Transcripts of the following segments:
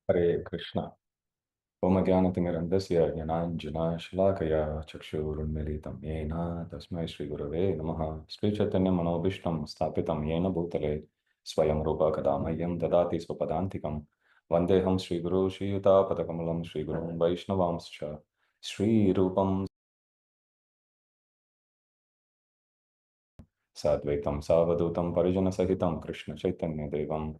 Hare Krishna. Om Jnanatimirandasya Jnananjana Shalakaya Chakshurunmilitam Yena Tasmai Shri Gurave Namaha Shri Chaitanya Manobishtam Sthapitam Yena Bhutale Swayam Rupa Kadamayam Dadati Swapadantikam Vandeham Shri Guru Shri Yuta Padakamalam Shri Guru Vaishnavamscha Shri Rupam Sadvaitam Savadutam Parijana Sahitam Krishna Chaitanya Devam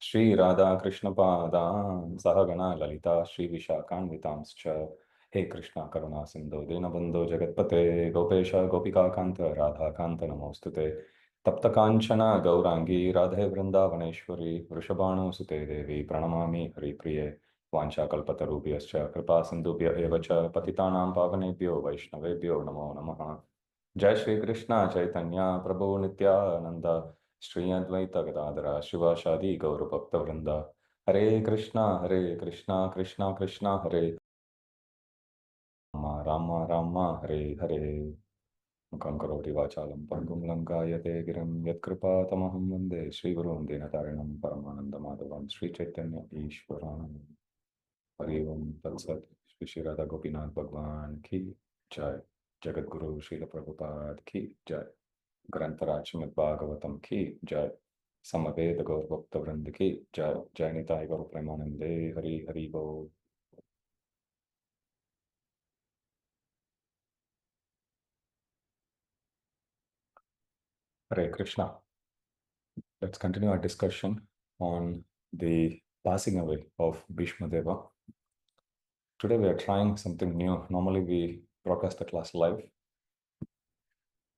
Shri Radha Krishna Padam Sahagana Lalita Shri Vishakanvitamscha He Krishna Karuna Sindhu Dinabandhu Jagatpate Gopesha Gopika Kanta Radha Kanta Namostute Tapta Kanchana Gaurangi Radhe Vrindavaneshwari Vrishabhanu Sute Devi Pranamami Hari Priye Vancha Kalpatarubhyascha Kripa Sindhubhya Evacha Patitanam Pavanebhyo Vaishnavebhyo Namo Namaha जय श्री कृष्णा चैतन्य प्रभु नित्यानंद श्री अद्वैत गदाधर शिवाशादि गौर भक्त वृंद हरे कृष्णा कृष्णा कृष्णा हरे राम राम हरे हरे मुखं करोति वाचालं पङ्गुं लङ्कायते गिरिं यत्कृपातमहं वन्दे श्रीगुरुं दीनतारिणं परमानन्दमाधवं श्रीचैतन्य ईश्वरान् हरि ओम तत्सत् श्री श्री राधा गोपीनाथ भगवान की जय जगत गुरु श्रील प्रभुपाद की जय ग्रंथराज श्रीमद् भागवतम की जय समवेद गौर भक्त वृंद की जय जय निताय गौर प्रेमानंदे हरि हरि बोल Hare Krishna. Let's continue our discussion on the passing away of Bhishmadeva. Today we are trying something new. Normally we broadcast the class live,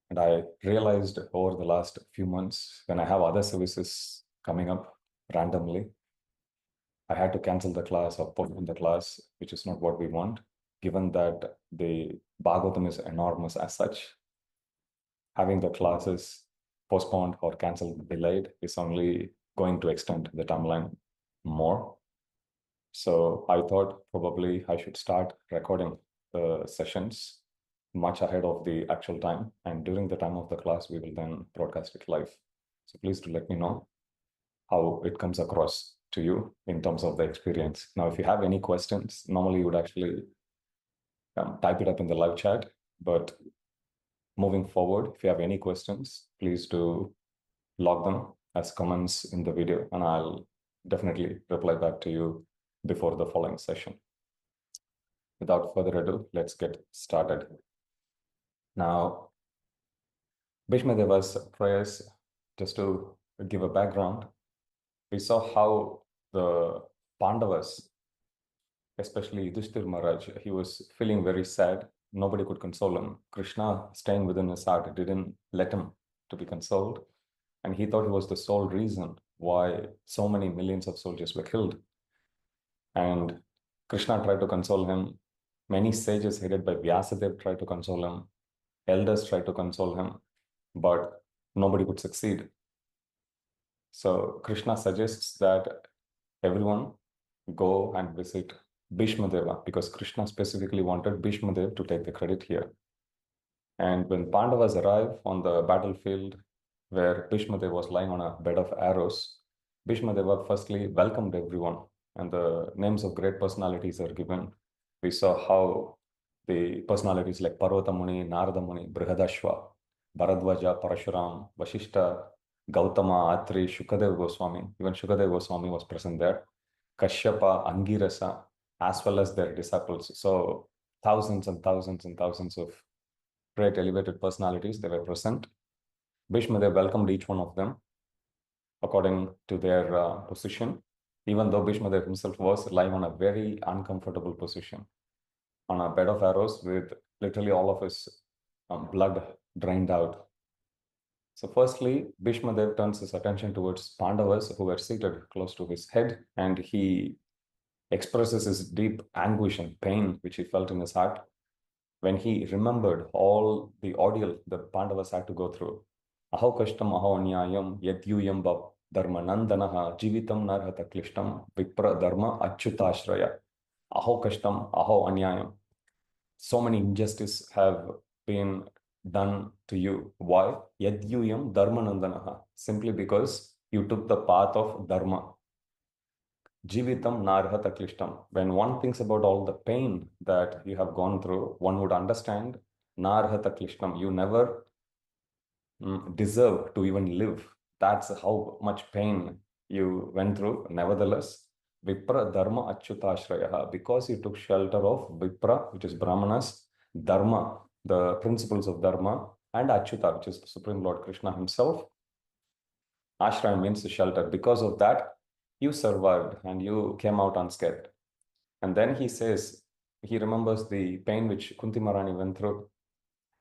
and I realized over the last few months when I have other services coming up randomly, I had to cancel the class or postpone the class, which is not what we want, given that the Bhagavatam is enormous as such. Having the classes postponed or cancelled, delayed is only going to extend the timeline more. So I thought probably I should start recording the sessions much ahead of the actual time. And during the time of the class, we will then broadcast it live. So please do let me know how it comes across to you in terms of the experience. Now, if you have any questions, normally you would actually type it up in the live chat. But moving forward, if you have any questions, please do log them as comments in the video, and I'll definitely reply back to you before the following session. Without further ado, let's get started. Now, Bhishmadeva's prayers, just to give a background, we saw how the Pandavas, especially Yudhishthir Maharaj, he was feeling very sad. Nobody could console him. Krishna, staying within his heart, didn't let him to be consoled. And he thought he was the sole reason why so many millions of soldiers were killed. And Krishna tried to console him. Many sages headed by Vyasadeva tried to console him. Elders tried to console him, but nobody could succeed. So Krishna suggests that everyone go and visit Bhishmadeva, because Krishna specifically wanted Bhishmadeva to take the credit here. And when Pandavas arrive on the battlefield where Bhishmadeva was lying on a bed of arrows, Bhishmadeva firstly welcomed everyone, and the names of great personalities are given. We saw how the personalities like Parvata Muni, Narada Muni, Brihadashva, Bharadwaja, Parashuram, Vashishta, Gautama, Atri, Shukadeva Goswami, even Shukadeva Goswami was present there, Kashyapa, Angirasa, as well as their disciples. So thousands and thousands and thousands of great elevated personalities, they were present. Bhishmadeva welcomed each one of them according to their position, even though Bhishmadeva himself was lying on a very uncomfortable position, on a bed of arrows with literally all of his blood drained out. So firstly, Bhishmadeva turns his attention towards Pandavas who were seated close to his head, and he expresses his deep anguish and pain which he felt in his heart when he remembered all the ordeal that Pandavas had to go through. Aho kashtam aho anyayam yadyuyam dharma nandanaha jivitam narhata klishtam vipra dharma achyutashraya. Aho kashtam aho anyayam. So many injustices have been done to you. Why? Yadyuyam dharma nandanaha. Simply because you took the path of dharma. Jivitam narhata klishtam. When one thinks about all the pain that you have gone through, one would understand narhata klishtam. You never deserve to even live. That's how much pain you went through. Nevertheless, Vipra Dharma Achyutashraya, because you took shelter of Vipra, which is Brahmanas, Dharma, the principles of Dharma, and Achyuta, which is the Supreme Lord Krishna himself. Ashraya means shelter. Because of that, you survived and you came out unscathed. And then he says, he remembers the pain which Kunti Maharani went through.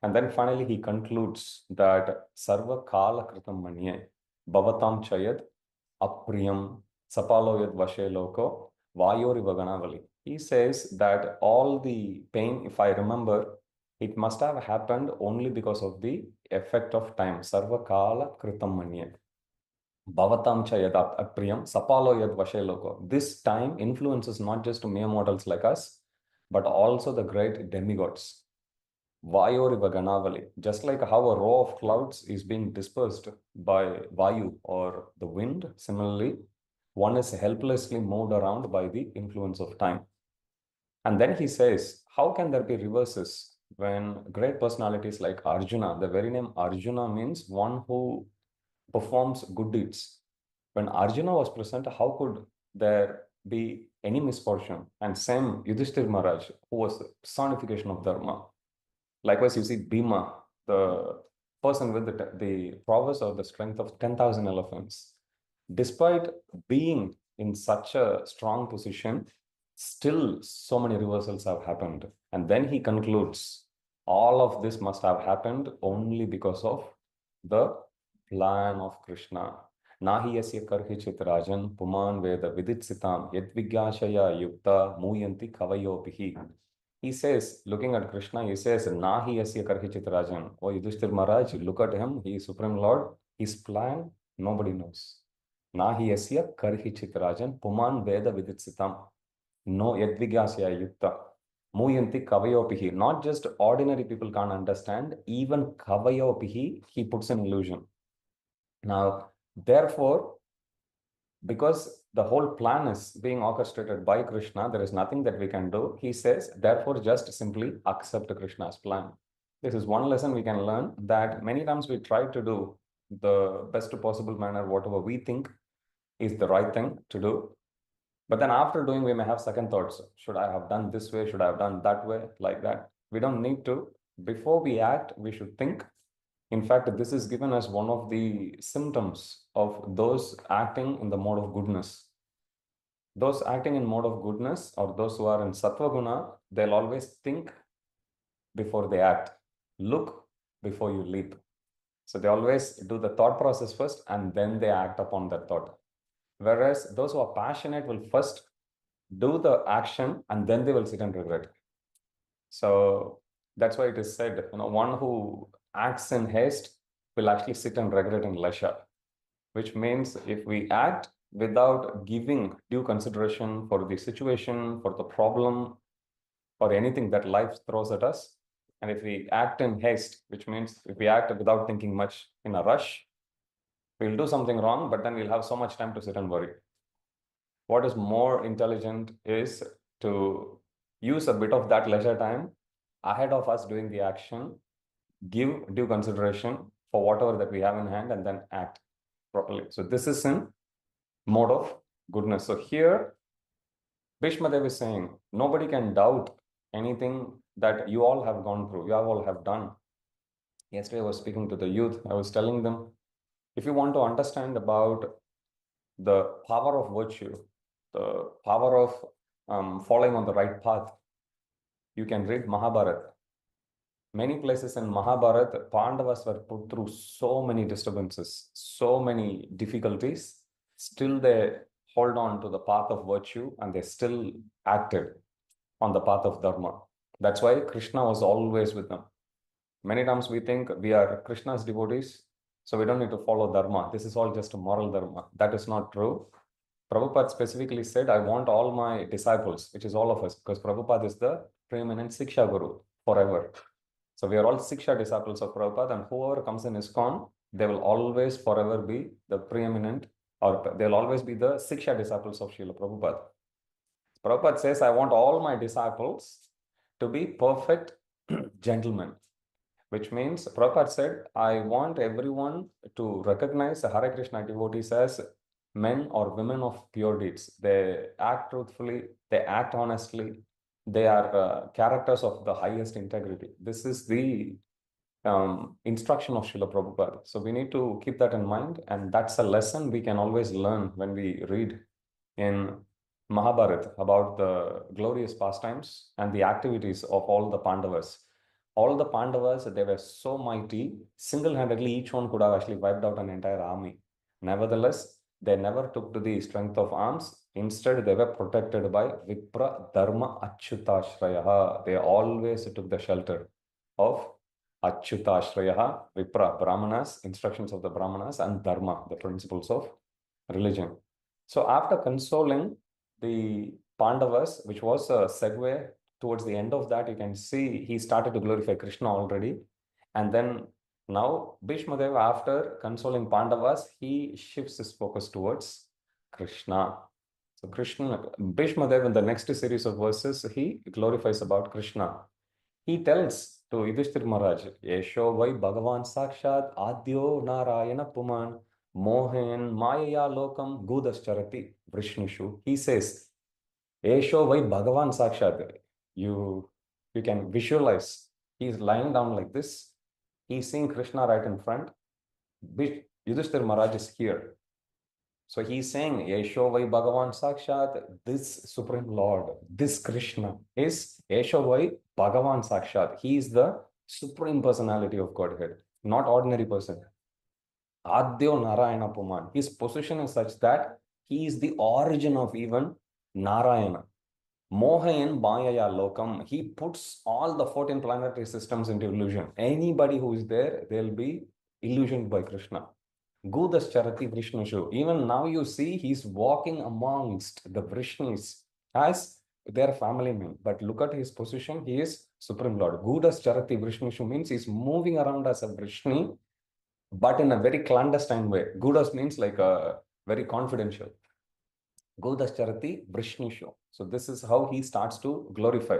And then finally he concludes that Sarva Kala Kritam Manye Bhavatam Chayad Apriyam Sapaloyad Vashe Loko Vayori Vaganavali. He says that all the pain, if I remember, it must have happened only because of the effect of time. Sarva Kala Kritam Manye. Bhavatam Chayad Apriyam Sapaloyad Vashe Loko. This time influences not just mere mortals like us, but also the great demigods. Vayoriva Ganavali, just like how a row of clouds is being dispersed by Vayu or the wind, similarly, one is helplessly moved around by the influence of time. And then he says, how can there be reverses when great personalities like Arjuna, the very name Arjuna means one who performs good deeds. When Arjuna was present, how could there be any misfortune? And same Yudhishthir Maharaj, who was the personification of Dharma. Likewise, you see Bhima, the person with the prowess or the strength of 10,000 elephants. Despite being in such a strong position, still so many reversals have happened. And then he concludes, all of this must have happened only because of the plan of Krishna. Nahi yasya karhichit rajan puman veda viditsitam yadvigyashaya yukta muyanti kavayopihi. He says, looking at Krishna, he says, Nahi yasya karhichit rajan. Oh, Yudhishthir Maharaj, look at him. He is Supreme Lord. His plan, nobody knows. Nahi yasya karhichit rajan puman veda viditsitam. No yadvigyasya yukta. Muyanti kavayopihi. Not just ordinary people can't understand. Even kavayopihi, he puts an illusion. Now, therefore, because the whole plan is being orchestrated by Krishna, there is nothing that we can do. He says, therefore, just simply accept Krishna's plan. This is one lesson we can learn, that many times we try to do the best possible manner, whatever we think is the right thing to do. But then after doing, we may have second thoughts. Should I have done this way? Should I have done that way? Like that. We don't need to. Before we act, we should think. In fact, this is given as one of the symptoms of those acting in the mode of goodness. Those acting in mode of goodness, or those who are in Sattva Guna, they'll always think before they act. Look before you leap. So they always do the thought process first and then they act upon that thought. Whereas those who are passionate will first do the action and then they will sit and regret. So that's why it is said, one who acts in haste will actually sit and regret in leisure, which means if we act without giving due consideration for the situation, for the problem, or anything that life throws at us, and if we act in haste, which means if we act without thinking much in a rush, we'll do something wrong, but then we'll have so much time to sit and worry. What is more intelligent is to use a bit of that leisure time ahead of us doing the action, give due consideration for whatever that we have in hand, and then act properly. So this is in mode of goodness. So here, Bhishmadeva is saying, nobody can doubt anything that you all have gone through, you all have done. Yesterday I was speaking to the youth, I was telling them, if you want to understand about the power of virtue, the power of following on the right path, you can read Mahabharata. Many places in Mahabharata, Pandavas were put through so many disturbances, so many difficulties. Still they hold on to the path of virtue and they still acted on the path of Dharma. That's why Krishna was always with them. Many times we think we are Krishna's devotees, so we don't need to follow Dharma. This is all just a moral Dharma. That is not true. Prabhupada specifically said, I want all my disciples, which is all of us, because Prabhupada is the preeminent Siksha Guru forever. So we are all Siksha disciples of Prabhupada, and whoever comes in ISKCON, they will always forever be the preeminent or they'll always be the Siksha disciples of Srila Prabhupada. Prabhupada says, I want all my disciples to be perfect gentlemen, which means Prabhupada said, I want everyone to recognize the Hare Krishna devotees as men or women of pure deeds. They act truthfully, they act honestly, they are characters of the highest integrity. This is the instruction of Srila Prabhupada. So we need to keep that in mind, and that's a lesson we can always learn when we read in Mahabharata about the glorious pastimes and the activities of all the Pandavas. All the Pandavas, they were so mighty, single-handedly each one could have actually wiped out an entire army. Nevertheless, they never took to the strength of arms. Instead, they were protected by Vipra Dharma Achyutashraya. They always took the shelter of Achyutashraya, Vipra, Brahmanas, instructions of the Brahmanas, and Dharma, the principles of religion. So after consoling the Pandavas, which was a segue towards the end of that, you can see he started to glorify Krishna already. And then now Bhishmadeva, after consoling Pandavas, he shifts his focus towards Krishna. So Bhishmadeva, in the next series of verses, he glorifies about Krishna. He tells to Yudhishthir Maharaj, Yesho vai Bhagavan Sakshat Adyo Narayana Puman Mohen Maya Lokam Gudascharati Vishnushu. He says, Yesho vai Bhagavan Sakshat. You can visualize. He's lying down like this. He's seeing Krishna right in front. Yudhishthir Maharaj is here. So he's saying, Yesho vai Bhagavan Sakshat, this Supreme Lord, this Krishna is Yesho vai Bhagavan Sakshat. He is the Supreme Personality of Godhead, not ordinary person. Adyo Narayana Puman. His position is such that he is the origin of even Narayana. Mohayan Mayaya Lokam. He puts all the 14 planetary systems into illusion. Anybody who is there, they'll be illusioned by Krishna. Gudascharati Vishnushu. Even now you see he's walking amongst the Vrishnis as their family men. But look at his position, he is Supreme Lord. Gudascharati Vishnushu means he's moving around as a Vrishni, but in a very clandestine way. Gudas means like a very confidential. Gudascharati Vrishnishu. So this is how he starts to glorify.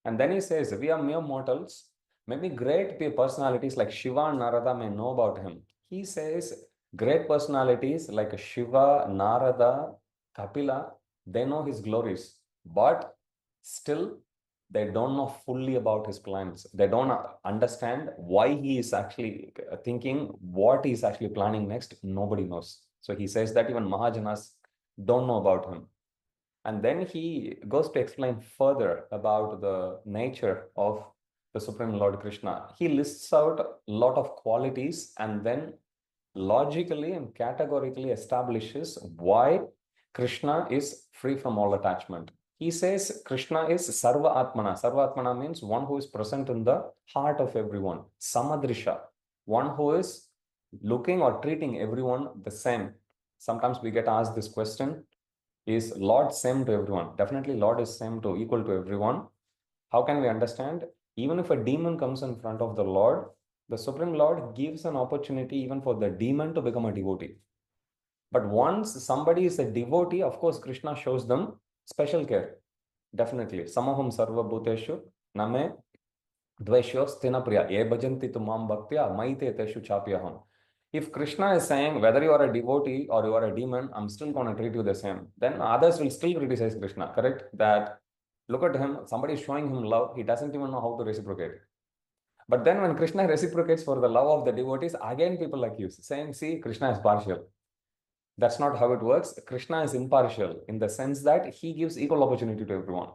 And then he says, we are mere mortals. Maybe great personalities like Shiva and Narada may know about him. He says, great personalities like Shiva, Narada, Kapila, they know his glories. But still, they don't know fully about his plans. They don't understand why he is actually thinking, what he is actually planning next. Nobody knows. So he says that even Mahajanas don't know about him. And then he goes to explain further about the nature of the Supreme Lord Krishna. He lists out a lot of qualities and then logically and categorically establishes why Krishna is free from all attachment. He says Krishna is Sarva Atmana. Sarva Atmana means one who is present in the heart of everyone. Samadrisha, one who is looking or treating everyone the same. Sometimes we get asked this question, is Lord same to everyone? Definitely Lord is same to, equal to everyone. How can we understand? Even if a demon comes in front of the Lord, the Supreme Lord gives an opportunity even for the demon to become a devotee. But once somebody is a devotee, of course, Krishna shows them special care. Definitely. Samaham sarva bhuteshu name dvaishyo sthina priya ye bhajanti tumam bhaktya maite teshu chapyaham. If Krishna is saying whether you are a devotee or you are a demon, I'm still going to treat you the same, then others will still criticize Krishna, correct? That look at him, somebody is showing him love, he doesn't even know how to reciprocate. But then when Krishna reciprocates for the love of the devotees, again people accuse, saying, see, Krishna is partial. That's not how it works. Krishna is impartial in the sense that he gives equal opportunity to everyone.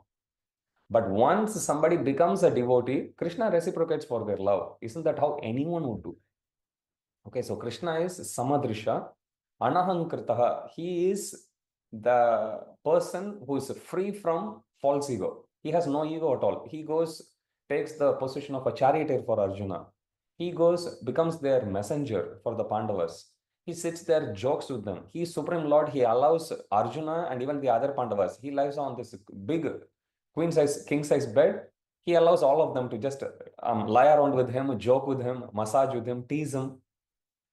But once somebody becomes a devotee, Krishna reciprocates for their love. Isn't that how anyone would do? Okay, so Krishna is Samadrisha, Anahankritaha. He is the person who is free from false ego. He has no ego at all. He takes the position of a charioteer for Arjuna. He becomes their messenger for the Pandavas. He sits there, jokes with them. He is Supreme Lord. He allows Arjuna and even the other Pandavas. He lies on this big king-size bed. He allows all of them to just lie around with him, joke with him, massage with him, tease him.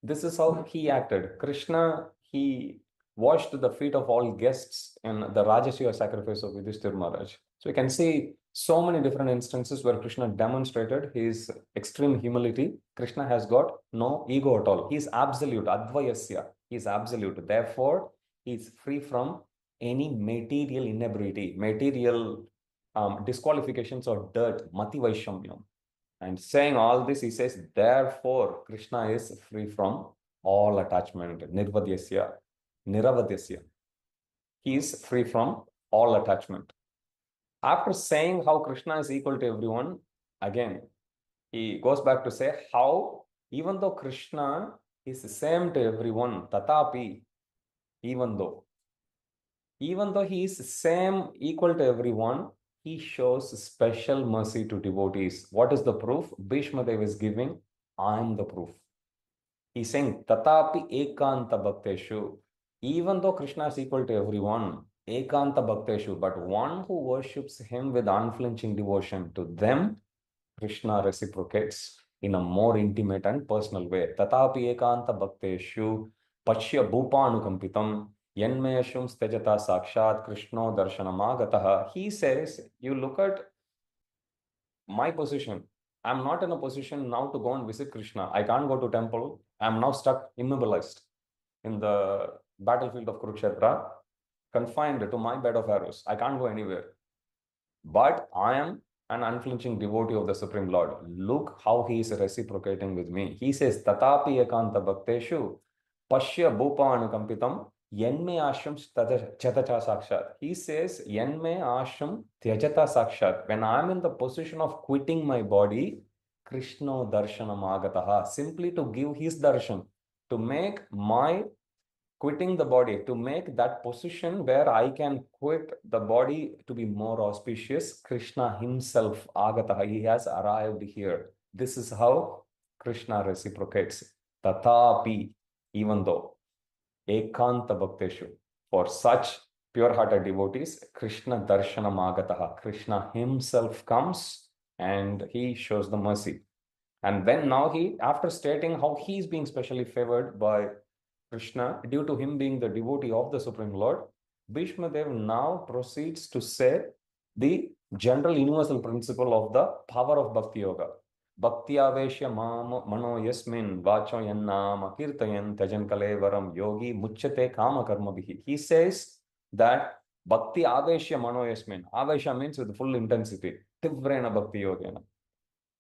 This is how he acted. Krishna, he washed the feet of all guests in the Rajasuya sacrifice of Yudhishthira Maharaj. So you can see so many different instances where Krishna demonstrated his extreme humility. Krishna has got no ego at all. He is absolute, Advayasya. He is absolute. Therefore, he is free from any material inebriety, material disqualifications or dirt, mati vaishamyam. And saying all this, he says, therefore, Krishna is free from all attachment, nirvadyasya, niravadyasya. He is free from all attachment. After saying how Krishna is equal to everyone, again, he goes back to say how, even though Krishna is the same to everyone, tatapi, even though he is the same, equal to everyone, he shows special mercy to devotees. What is the proof? Bhishmadeva is giving, I am the proof. He's saying, tatapi ekanta bhakteshu. Even though Krishna is equal to everyone, ekanta bhakteshu, but one who worships him with unflinching devotion, to them, Krishna reciprocates in a more intimate and personal way. Tatapi ekanta bhakteshu pashya bhupanukampitam yanmeshum stejata sakshat krishno darshanamagataha. He says, you look at my position. I'm not in a position now to go and visit Krishna. I can't go to temple. I'm now stuck, immobilized in the battlefield of Kurukshetra, confined to my bed of arrows. I can't go anywhere. But I am an unflinching devotee of the Supreme Lord. Look how he is reciprocating with me. He says, Tatapi ekanta bhakteshu pashya bhupanukampitam yanme asham chatacha sakshat. He says, yanme asham tyajata sakshat. When I am in the position of quitting my body, Krishna darshanam agataha, simply to give his darshan, to make my quitting the body, to make that position where I can quit the body to be more auspicious, Krishna himself, agataha, he has arrived here. This is how Krishna reciprocates. Tatapi, even though, ekanta bhakteshu, for such pure-hearted devotees, Krishna darshanam agataha, Krishna himself comes and he shows the mercy. And then now he, after stating how he is being specially favored by Krishna, due to him being the devotee of the Supreme Lord, Bhishmadeva now proceeds to say the general universal principle of the power of Bhakti Yoga. Bhakti aveshya mano yasmin vacho yannama kirtayan tajan kalevaram yogi muchyate kama karma bihi. He says that Bhakti aveshya mano yasmin. Aveshya means with full intensity. Tivrena Bhakti Yogena.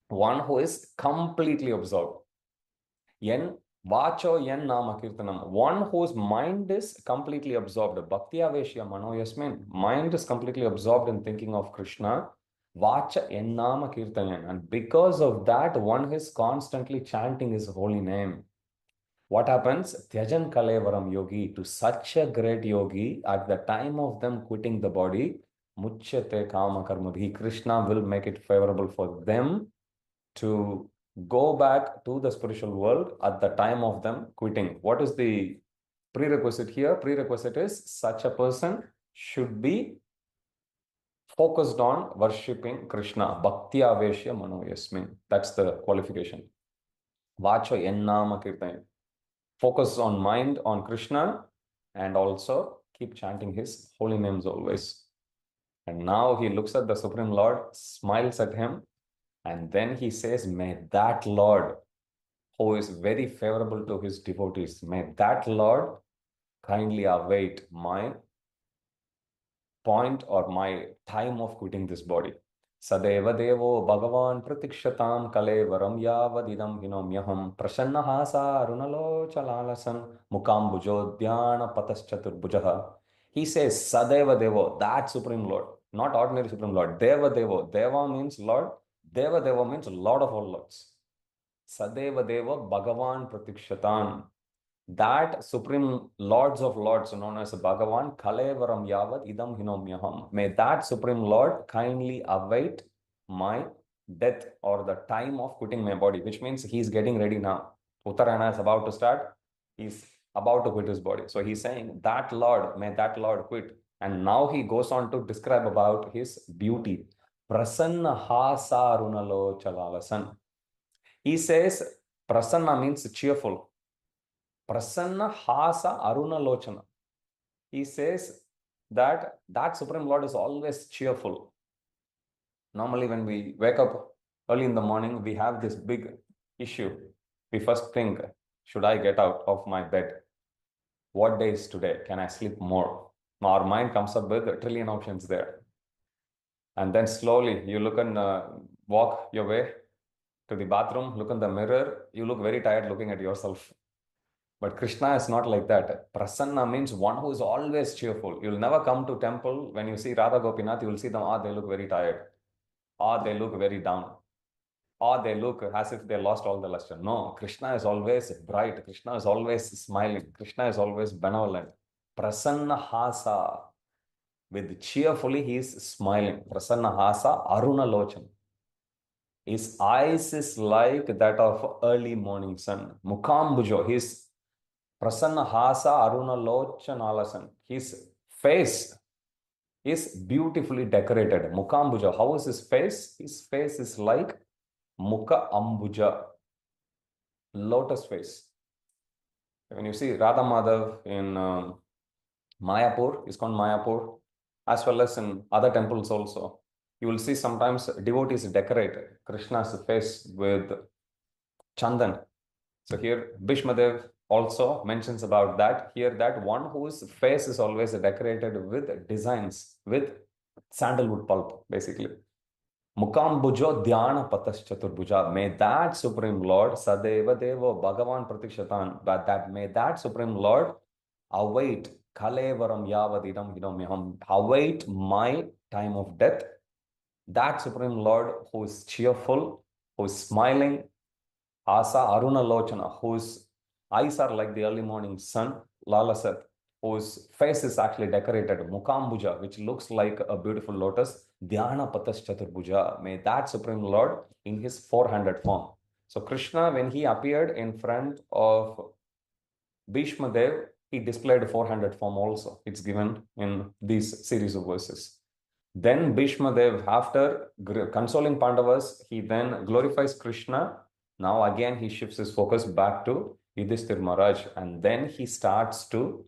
One who is completely absorbed. Yen vacho yen nama kirtanam. One whose mind is completely absorbed. Bhakti aveshya mano yasmin. Mind is completely absorbed in thinking of Krishna. Vacha yen nama kirtanam. And because of that, one is constantly chanting his holy name. What happens? Tyajan kalevaram yogi. To such a great yogi, at the time of them quitting the body, muchyate kama karmabhi. Krishna will make it favorable for them to go back to the spiritual world at the time of them quitting. What is the prerequisite here? Prerequisite is such a person should be focused on worshipping Krishna. Bhakti aveshya mano yasmin. That's the qualification. Vacho ennama kirtan. Focus on mind on Krishna and also keep chanting his holy names always. And now he looks at the Supreme Lord, smiles at him, and then he says, may that Lord, who is very favorable to his devotees, may that Lord kindly await my point or my time of quitting this body. Sadeva devo bhagavan pratikshatam kalevaram yavadidam hinomyaham prasannaha sa runalo chalalasan mukambujo dhyana pataschaturbujaha. He says, Sadeva devo, that Supreme Lord, not ordinary Supreme Lord. Deva devo. Deva means Lord. Deva Deva means Lord of all Lords. Sadeva Deva Bhagavan Pratikshatan. That Supreme Lords of Lords known as Bhagavan Kalevaram Yavad Idam Hinomyaham. May that Supreme Lord kindly await my death or the time of quitting my body, which means he's getting ready now. Uttarayana is about to start. He's about to quit his body. So he's saying that Lord, may that Lord quit. And now he goes on to describe about his beauty. Prasanna hasa runalo chalalasan. He says, prasanna means cheerful. Prasanna hasa arunalochana. he says that that Supreme Lord is always cheerful. Normally, when we wake up early in the morning, we have this big issue. We first think, should I get out of my bed? What day is today? Can I sleep more? Our mind comes up with a trillion options there. And then slowly you look and walk your way to the bathroom, look in the mirror, you look very tired looking at yourself. But Krishna is not like that. Prasanna means one who is always cheerful. You'll never come to temple. When you see Radha Gopinath, you will see them, they look very tired. They look very down. They look as if they lost all the luster. No, Krishna is always bright. Krishna is always smiling. Krishna is always benevolent. Prasanna Hasa. With cheerfully, he is smiling. Prasanna Hasa Aruna Lochan. His eyes is like that of early morning sun. Mukambujo. His Prasanna Hasa Aruna Lochan Alasan. His face is beautifully decorated. Mukambuja. How is his face? His face is like Mukha Ambuja, lotus face. When you see Radha Madhav in Mayapur, ISKCON Mayapur, as well as in other temples also, you will see sometimes devotees decorate Krishna's face with chandan. So here Bhishmadeva also mentions about that. Here that one whose face is always decorated with designs, with sandalwood pulp, basically. Mukambujo Dhyana Patas Chaturbuja. May that Supreme Lord, Sadeva Devo Bhagavan Pratikshatan, that may that Supreme Lord await Kalevaram Yavadidam Hidomyaham, await my time of death. That Supreme Lord who is cheerful, who is smiling, Asa Aruna Lochana, whose eyes are like the early morning sun, Lalasat, whose face is actually decorated, Mukambuja, which looks like a beautiful lotus, Dhyana Patas Chaturbuja. May that Supreme Lord in his four-handed form. So Krishna, when he appeared in front of Bhishmadev, he displayed a four-handed form also. It's given in these series of verses. Then Bhishmadev, after consoling Pandavas, he then glorifies Krishna. Now again, he shifts his focus back to Yudhishthir Maharaj, and then he starts to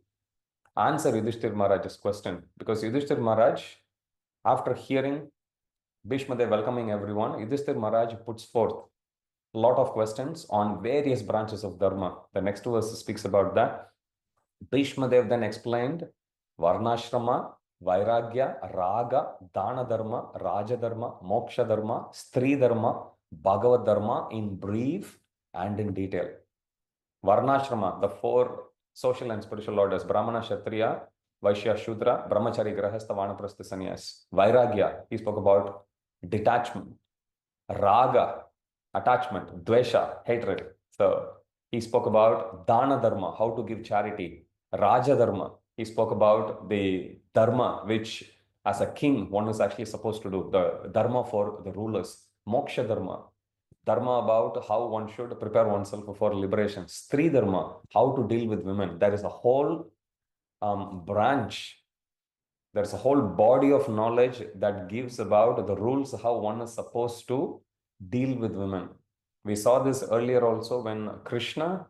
answer Yudhishthir Maharaj's question. Because Yudhishthir Maharaj, after hearing Bhishmadev welcoming everyone, Yudhishthir Maharaj puts forth a lot of questions on various branches of Dharma. The next verse speaks about that. Bhishmadev then explained Varnashrama, Vairagya, Raga, Dana Dharma, Raja Dharma, Moksha Dharma, Stri Dharma, Bhagavad Dharma in brief and in detail. Varnashrama, the four social and spiritual orders, Brahmana, Kshatriya, Vaishya, Shudra, Brahmachari, Grahastha, Vanaprastha, Sannyas. Vairagya, he spoke about detachment. Raga, attachment. Dvesha, hatred. So he spoke about Dana Dharma, how to give charity. Raja Dharma, he spoke about the Dharma, which as a king, one is actually supposed to do, the Dharma for the rulers. Moksha Dharma, Dharma about how one should prepare oneself for liberation. Stri Dharma, how to deal with women. There is a whole branch, there's a whole body of knowledge that gives about the rules, how one is supposed to deal with women. We saw this earlier also when Krishna,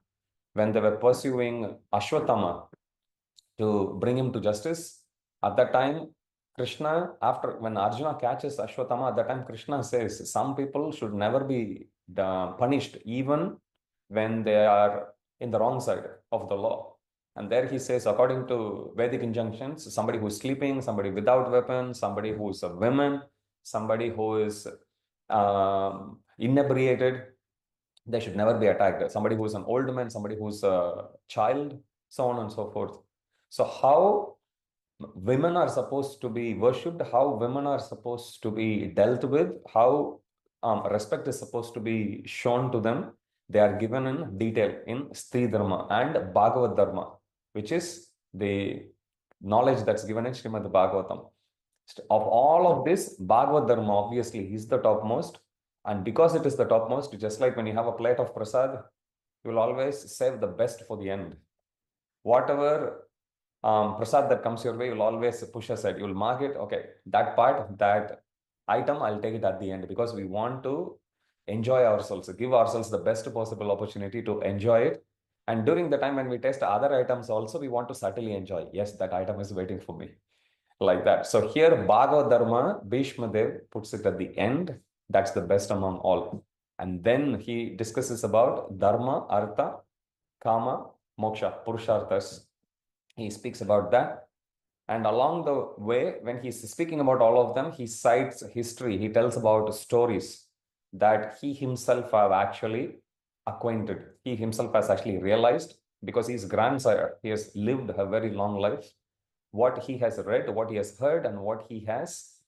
when they were pursuing Ashwatthama to bring him to justice, at that time, Krishna, after when Arjuna catches Ashwatthama, at that time Krishna says, some people should never be punished, even when they are in the wrong side of the law. And there he says, according to Vedic injunctions, somebody who is sleeping, somebody without weapon, somebody who is a woman, somebody who is inebriated, they should never be attacked. Somebody who is an old man, somebody who is a child, so on and so forth. So how women are supposed to be worshipped, how women are supposed to be dealt with, how respect is supposed to be shown to them, they are given in detail in Stri Dharma and Bhagavad Dharma, which is the knowledge that's given in Srimad Bhagavatam. Of all of this, Bhagavad Dharma obviously is the topmost. And because it is the topmost, just like when you have a plate of prasad, you will always save the best for the end. Whatever prasad that comes your way, you'll always push aside. You'll mark it, okay, that part, that item, I'll take it at the end, because we want to enjoy ourselves, give ourselves the best possible opportunity to enjoy it. And during the time when we taste other items also, we want to subtly enjoy. Yes, that item is waiting for me. Like that. So here, Bhagavad Dharma, Bhishmadev puts it at the end. That's the best among all. And then he discusses about Dharma, Artha, Kama, Moksha, Purusharthas. He speaks about that. And along the way, when he's speaking about all of them, he cites history. He tells about stories that he himself have actually acquainted. He himself has actually realized, because he's grandsire. He has lived a very long life. What he has read, what he has heard, and what he has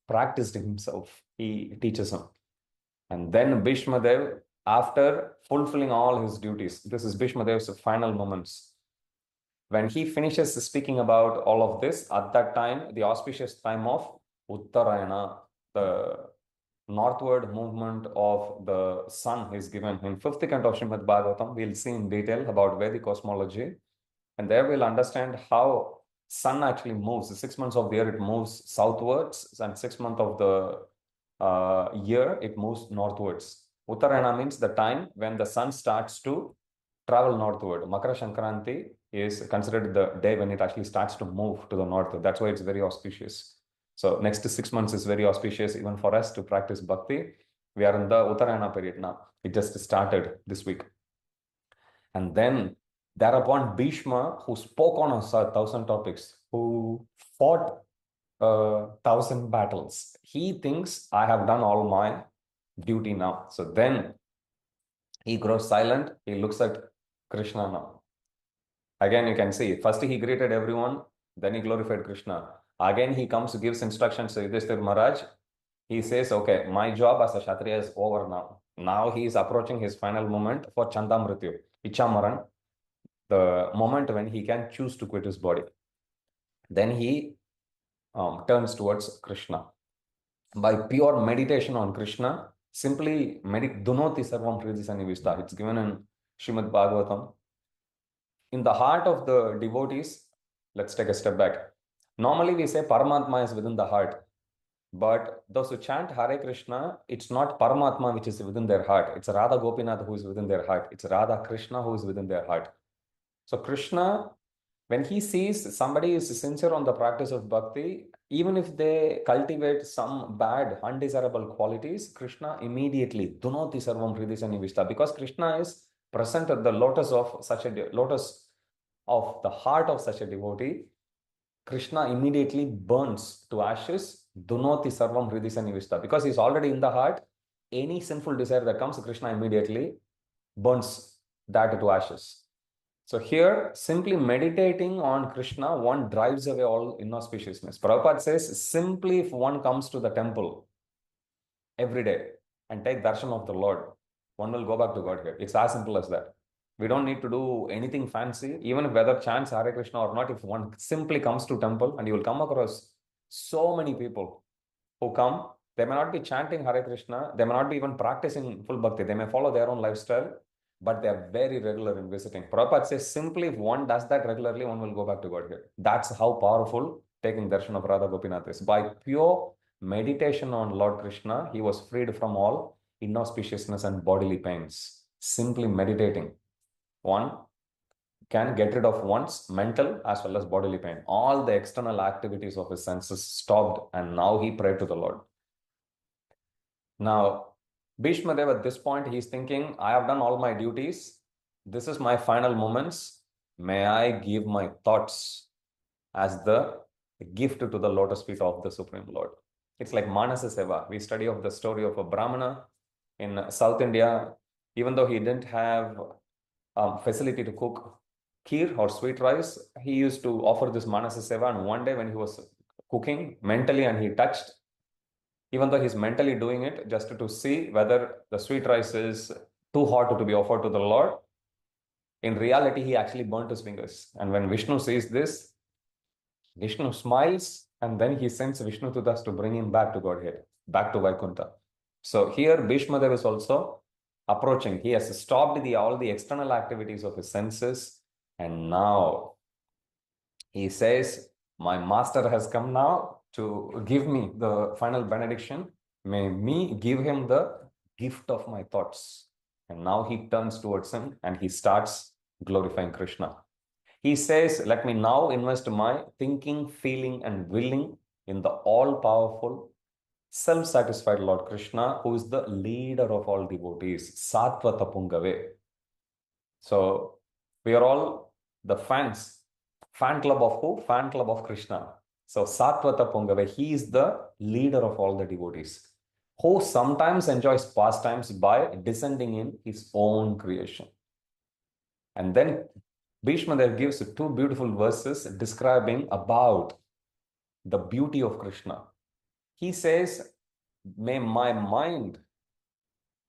practiced himself, he teaches him. And then Bhishmadev, after fulfilling all his duties, this is Bhishmadev's final moments. When he finishes speaking about all of this, at that time, the auspicious time of Uttarayana, the northward movement of the sun is given. In fifth canto of Srimad Bhagavatam, we'll see in detail about Vedic cosmology. And there we'll understand how sun actually moves. The 6 months of the year, it moves southwards, and 6 months of the year, it moves northwards. Uttarayana means the time when the sun starts to travel northward. Makara Sankranti is considered the day when it actually starts to move to the north. That's why it's very auspicious. So next 6 months is very auspicious even for us to practice bhakti. We are in the Uttarayana period now. It just started this week. And then thereupon Bhishma, who spoke on 1,000 topics, who fought 1,000 battles, he thinks, I have done all my duty now. So then he grows silent. He looks at Krishna now. Again, you can see, first he greeted everyone, then he glorified Krishna. Again, he comes, gives instructions to Yudhishthira Maharaj. He says, okay, my job as a Kshatriya is over now. Now he is approaching his final moment for Chandamrityu, Ichamaran, the moment when he can choose to quit his body. Then he turns towards Krishna. By pure meditation on Krishna, simply Dunoti Sarvam Hridhi. It's given in Srimad Bhagavatam. In the heart of the devotees, let's take a step back. Normally we say Paramatma is within the heart. But those who chant Hare Krishna, it's not Paramatma which is within their heart. It's Radha Gopinath who is within their heart. It's Radha Krishna who is within their heart. So Krishna, when he sees somebody is sincere on the practice of bhakti, even if they cultivate some bad, undesirable qualities, Krishna immediately, Dunoti Sarvam Hridhi, because Krishna is present at the lotus of the heart of such a devotee, Krishna immediately burns to ashes, Dunoti Sarvam Hridhi, because he's already in the heart. Any sinful desire that comes, Krishna immediately burns that to ashes. So here, simply meditating on Krishna, one drives away all inauspiciousness. Prabhupada says, simply if one comes to the temple every day and take darshan of the Lord, one will go back to Godhead. It's as simple as that. We don't need to do anything fancy. Even if whether chants Hare Krishna or not, if one simply comes to temple, and you will come across so many people who come, they may not be chanting Hare Krishna, they may not be even practicing full bhakti, they may follow their own lifestyle, but they are very regular in visiting. Prabhupada says, simply if one does that regularly, one will go back to Godhead. That's how powerful taking darshan of Radha Gopinath is. By pure meditation on Lord Krishna, he was freed from all inauspiciousness and bodily pains. Simply meditating, one can get rid of one's mental as well as bodily pain. All the external activities of his senses stopped, and now he prayed to the Lord. Now, Bhishmadeva at this point, he's thinking, I have done all my duties. This is my final moments. May I give my thoughts as the gift to the lotus feet of the Supreme Lord. It's like Manasa Seva. We study of the story of a Brahmana in South India. Even though he didn't have facility to cook kheer or sweet rice, he used to offer this Manasa Seva. And one day when he was cooking mentally and he touched, even though he's mentally doing it just to see whether the sweet rice is too hot to be offered to the Lord, in reality, he actually burnt his fingers. And when Vishnu sees this, Vishnu smiles, and then he sends Vishnu to us to bring him back to Godhead, back to Vaikuntha. So here, Bhishmadev is also approaching. He has stopped all the external activities of his senses, and now he says, my master has come now to give me the final benediction. May me give him the gift of my thoughts. And now he turns towards him and he starts glorifying Krishna. He says, let me now invest my thinking, feeling, and willing in the all-powerful, self-satisfied Lord Krishna, who is the leader of all devotees, Satvata Pungave. So we are all the fans. Fan club of who? Fan club of Krishna. So Satvata Pungave, he is the leader of all the devotees, who sometimes enjoys pastimes by descending in his own creation. And then Bhishmadeva gives two beautiful verses describing about the beauty of Krishna. He says, may my mind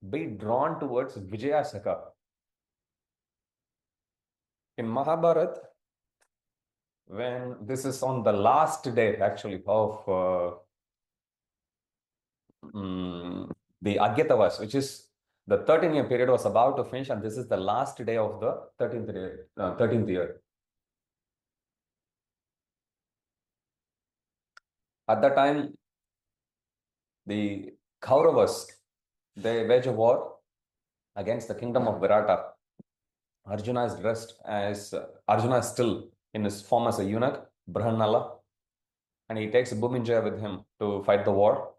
be drawn towards Vijayasaka. In Mahabharata, when this is on the last day actually of the Agyatavas, which is the 13-year period was about to finish, and this is the last day of the 13th year. At that time, the Kauravas, they wage a war against the kingdom of Virata. Arjuna is dressed as, Arjuna is still in his form as a eunuch, Brahannala, and he takes Bhuminjaya with him to fight the war.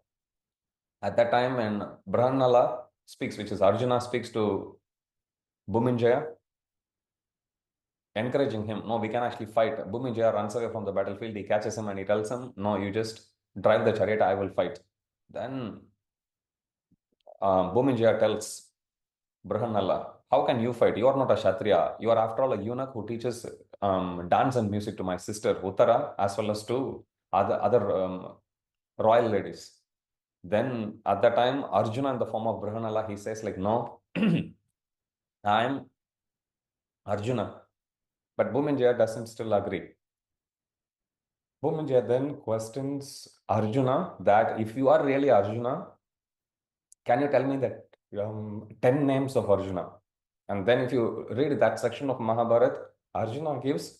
At that time, when Brahannala speaks, which is Arjuna speaks to Bhuminjaya, encouraging him, no, we can actually fight. Bhuminjaya runs away from the battlefield. He catches him and he tells him, no, you just drive the chariot, I will fight. Then Bhuminjaya tells Brahannala, how can you fight? You are not a Kshatriya. You are after all a eunuch who teaches dance and music to my sister Uttara as well as to other royal ladies. Then at that time, Arjuna in the form of Brahannala, he says like, no, I am Arjuna. But Bhuminjaya doesn't still agree. Bhuminjaya then questions Arjuna that if you are really Arjuna, can you tell me that 10 names of Arjuna? And then if you read that section of Mahabharata, Arjuna gives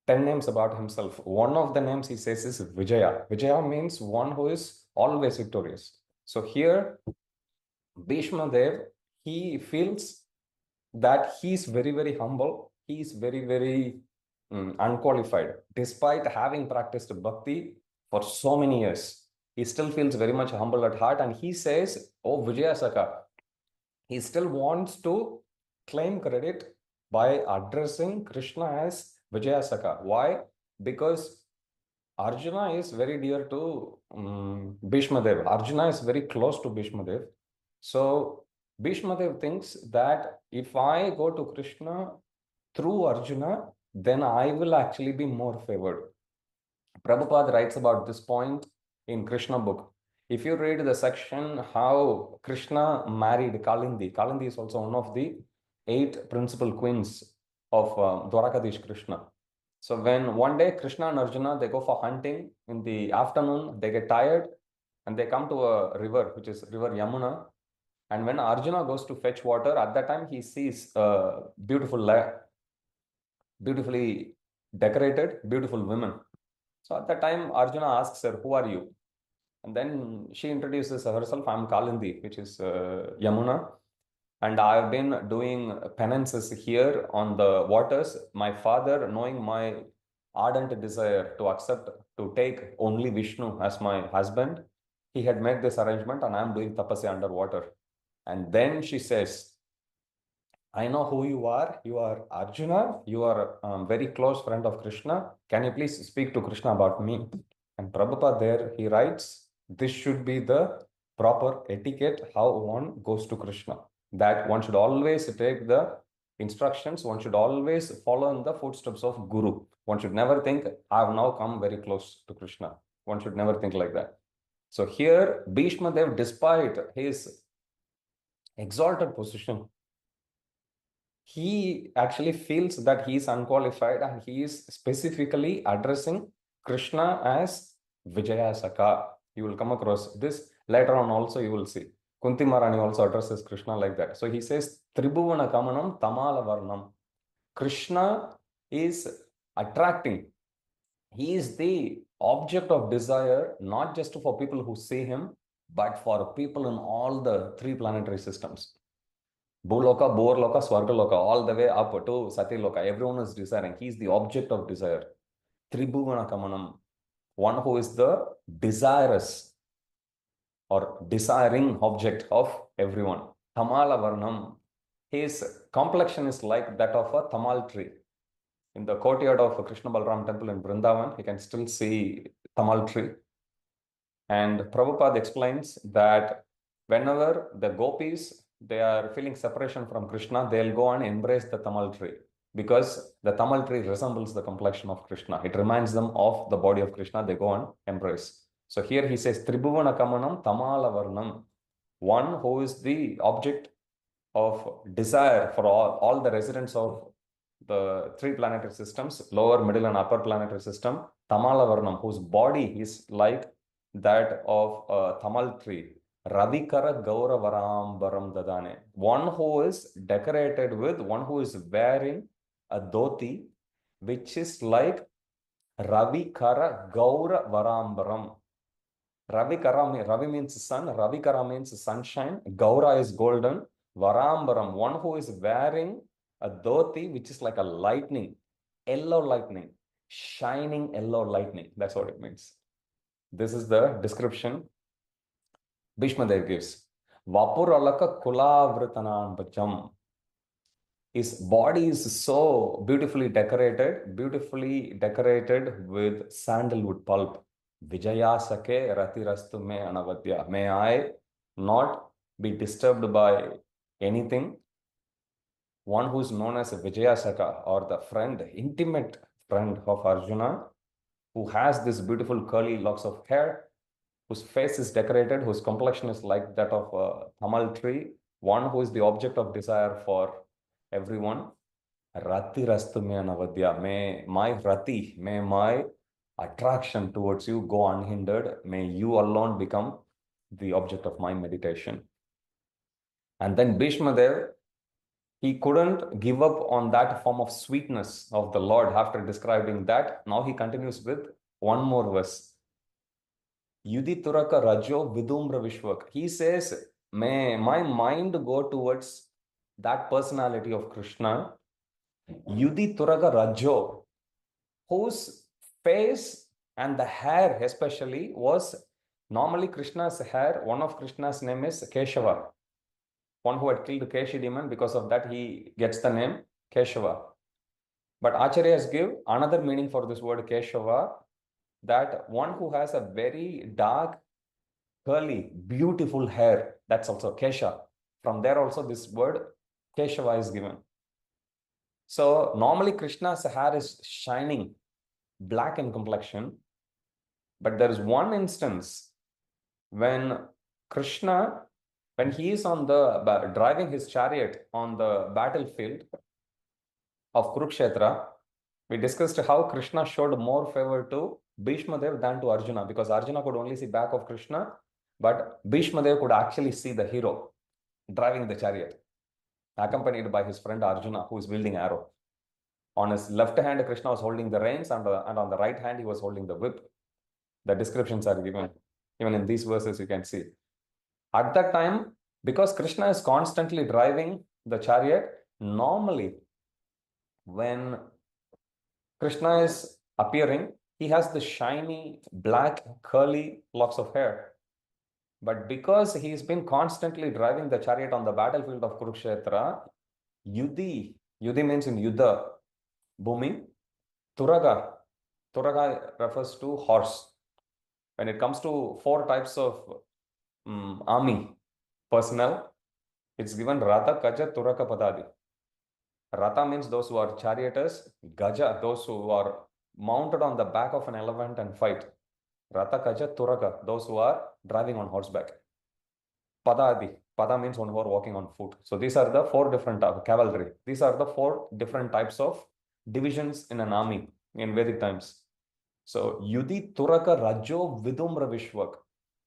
10 names about himself. One of the names he says is Vijaya. Vijaya means one who is always victorious. So here, Bhishmadev, he feels that he is very, very humble. He is very, very unqualified. Despite having practiced bhakti for so many years, he still feels very much humble at heart. And he says, oh, Vijayasaka, he still wants to claim credit by addressing Krishna as Vijayasaka. Why? Because Arjuna is very dear to Bhishmadev. Arjuna is very close to Bhishmadev. So Bhishmadev thinks that if I go to Krishna through Arjuna, then I will actually be more favored. Prabhupada writes about this point in Krishna book. If you read the section how Krishna married Kalindi, Kalindi is also one of the 8 principal queens of Dwarakadish Krishna. So when one day Krishna and Arjuna, they go for hunting in the afternoon, they get tired and they come to a river, which is river Yamuna. And when Arjuna goes to fetch water, at that time he sees a beautifully decorated, beautiful women. So at that time, Arjuna asks her, who are you? And then she introduces herself, I'm Kalindi, which is Yamuna. And I've been doing penances here on the waters. My father, knowing my ardent desire to take only Vishnu as my husband, he had made this arrangement and I'm doing tapasya underwater. And then she says, I know who you are. You are Arjuna. You are a very close friend of Krishna. Can you please speak to Krishna about me? And Prabhupada there, he writes, this should be the proper etiquette how one goes to Krishna. That one should always take the instructions. One should always follow in the footsteps of Guru. One should never think, I have now come very close to Krishna. One should never think like that. So here, Bhishmadev, despite his exalted position, he actually feels that he is unqualified and he is specifically addressing Krishna as Vijayasaka. You will come across this later on also, you will see. Kunti Maharani also addresses Krishna like that. So he says, Tribhuvana Kamanam Tamala Varnam. Krishna is attracting. He is the object of desire, not just for people who see him, but for people in all the 3 planetary systems. Bhuloka, Borloka, Swargaloka, all the way up to Satyaloka. Everyone is desiring. He is the object of desire. Tribhuvana Kamanam, one who is the desirous or desiring object of everyone. Tamala Varnam, his complexion is like that of a tamal tree. In the courtyard of Krishna Balram temple in Vrindavan, you can still see tamal tree. And Prabhupada explains that whenever the gopis, they are feeling separation from Krishna, they'll go and embrace the tamal tree because the tamal tree resembles the complexion of Krishna. It reminds them of the body of Krishna. They go and embrace. So here he says, Tribhuvana Kamanam Tamala Varnam, one who is the object of desire for all the residents of the three planetary systems, lower, middle, and upper planetary system, Tamala Varnam, whose body is like that of a tamal tree. Ravikara Gaura Varambaram Dadane. One who is decorated with, one who is wearing a dhoti, which is like Ravikara Gaura Varambaram. Ravi means sun, Ravikara means sunshine, Gaura is golden, Varambaram, one who is wearing a dhoti, which is like a lightning, yellow lightning, shining yellow lightning. That's what it means. This is the description Bhishmadeva gives. Vapuralaka kulavritanam bacham. His body is so beautifully decorated with sandalwood pulp. Vijaya sake ratirastu me anavadya. May I not be disturbed by anything. One who is known as Vijaya Saka, or the friend, intimate friend of Arjuna, who has this beautiful curly locks of hair, whose face is decorated, whose complexion is like that of a tamal tree, one who is the object of desire for everyone. Rati rastu me anavadya. May my rati, may my attraction towards you go unhindered. May you alone become the object of my meditation. And then Bhishmadeva, he couldn't give up on that form of sweetness of the Lord after describing that. Now he continues with one more verse. Yudi Turaka Rajo Vidumra Vishwak. He says, may my mind go towards that personality of Krishna, Yudi Turaga Rajo, whose face and the hair especially was normally Krishna's hair. One of Krishna's name is Keshava, one who had killed the Keshi demon. Because of that, he gets the name Keshava. But Acharyas give another meaning for this word Keshava, that one who has a very dark, curly, beautiful hair. That's also Kesha. From there also this word Keshava is given. So normally Krishna's hair is shining, black in complexion. But there is one instance when Krishna, when he is on the driving his chariot on the battlefield of Kurukshetra, we discussed how Krishna showed more favor to Bhishmadeva than to Arjuna, because Arjuna could only see back of Krishna, but Bhishmadeva could actually see the hero driving the chariot, accompanied by his friend Arjuna, who is wielding arrow. On his left hand, Krishna was holding the reins, and on the right hand, he was holding the whip. The descriptions are given. Even in these verses, you can see. At that time, because Krishna is constantly driving the chariot, normally when Krishna is appearing, he has the shiny, black, curly locks of hair. But because he's been constantly driving the chariot on the battlefield of Kurukshetra, Yudhi means in Yuddha, Bhumi, Turaga refers to horse. When it comes to four types of army personnel, it's given Ratha, Kaja, Turaka, Padadi. Ratha means those who are charioteers, Gaja, those who are mounted on the back of an elephant and fight. Ratha, Kaja, Turaka, those who are driving on horseback. Padadi, Pada means one who are walking on foot. So these are the four different cavalry. These are the four different types of divisions in an army in Vedic times. So Yudhi Turaka Rajo Vidumra Vishwak.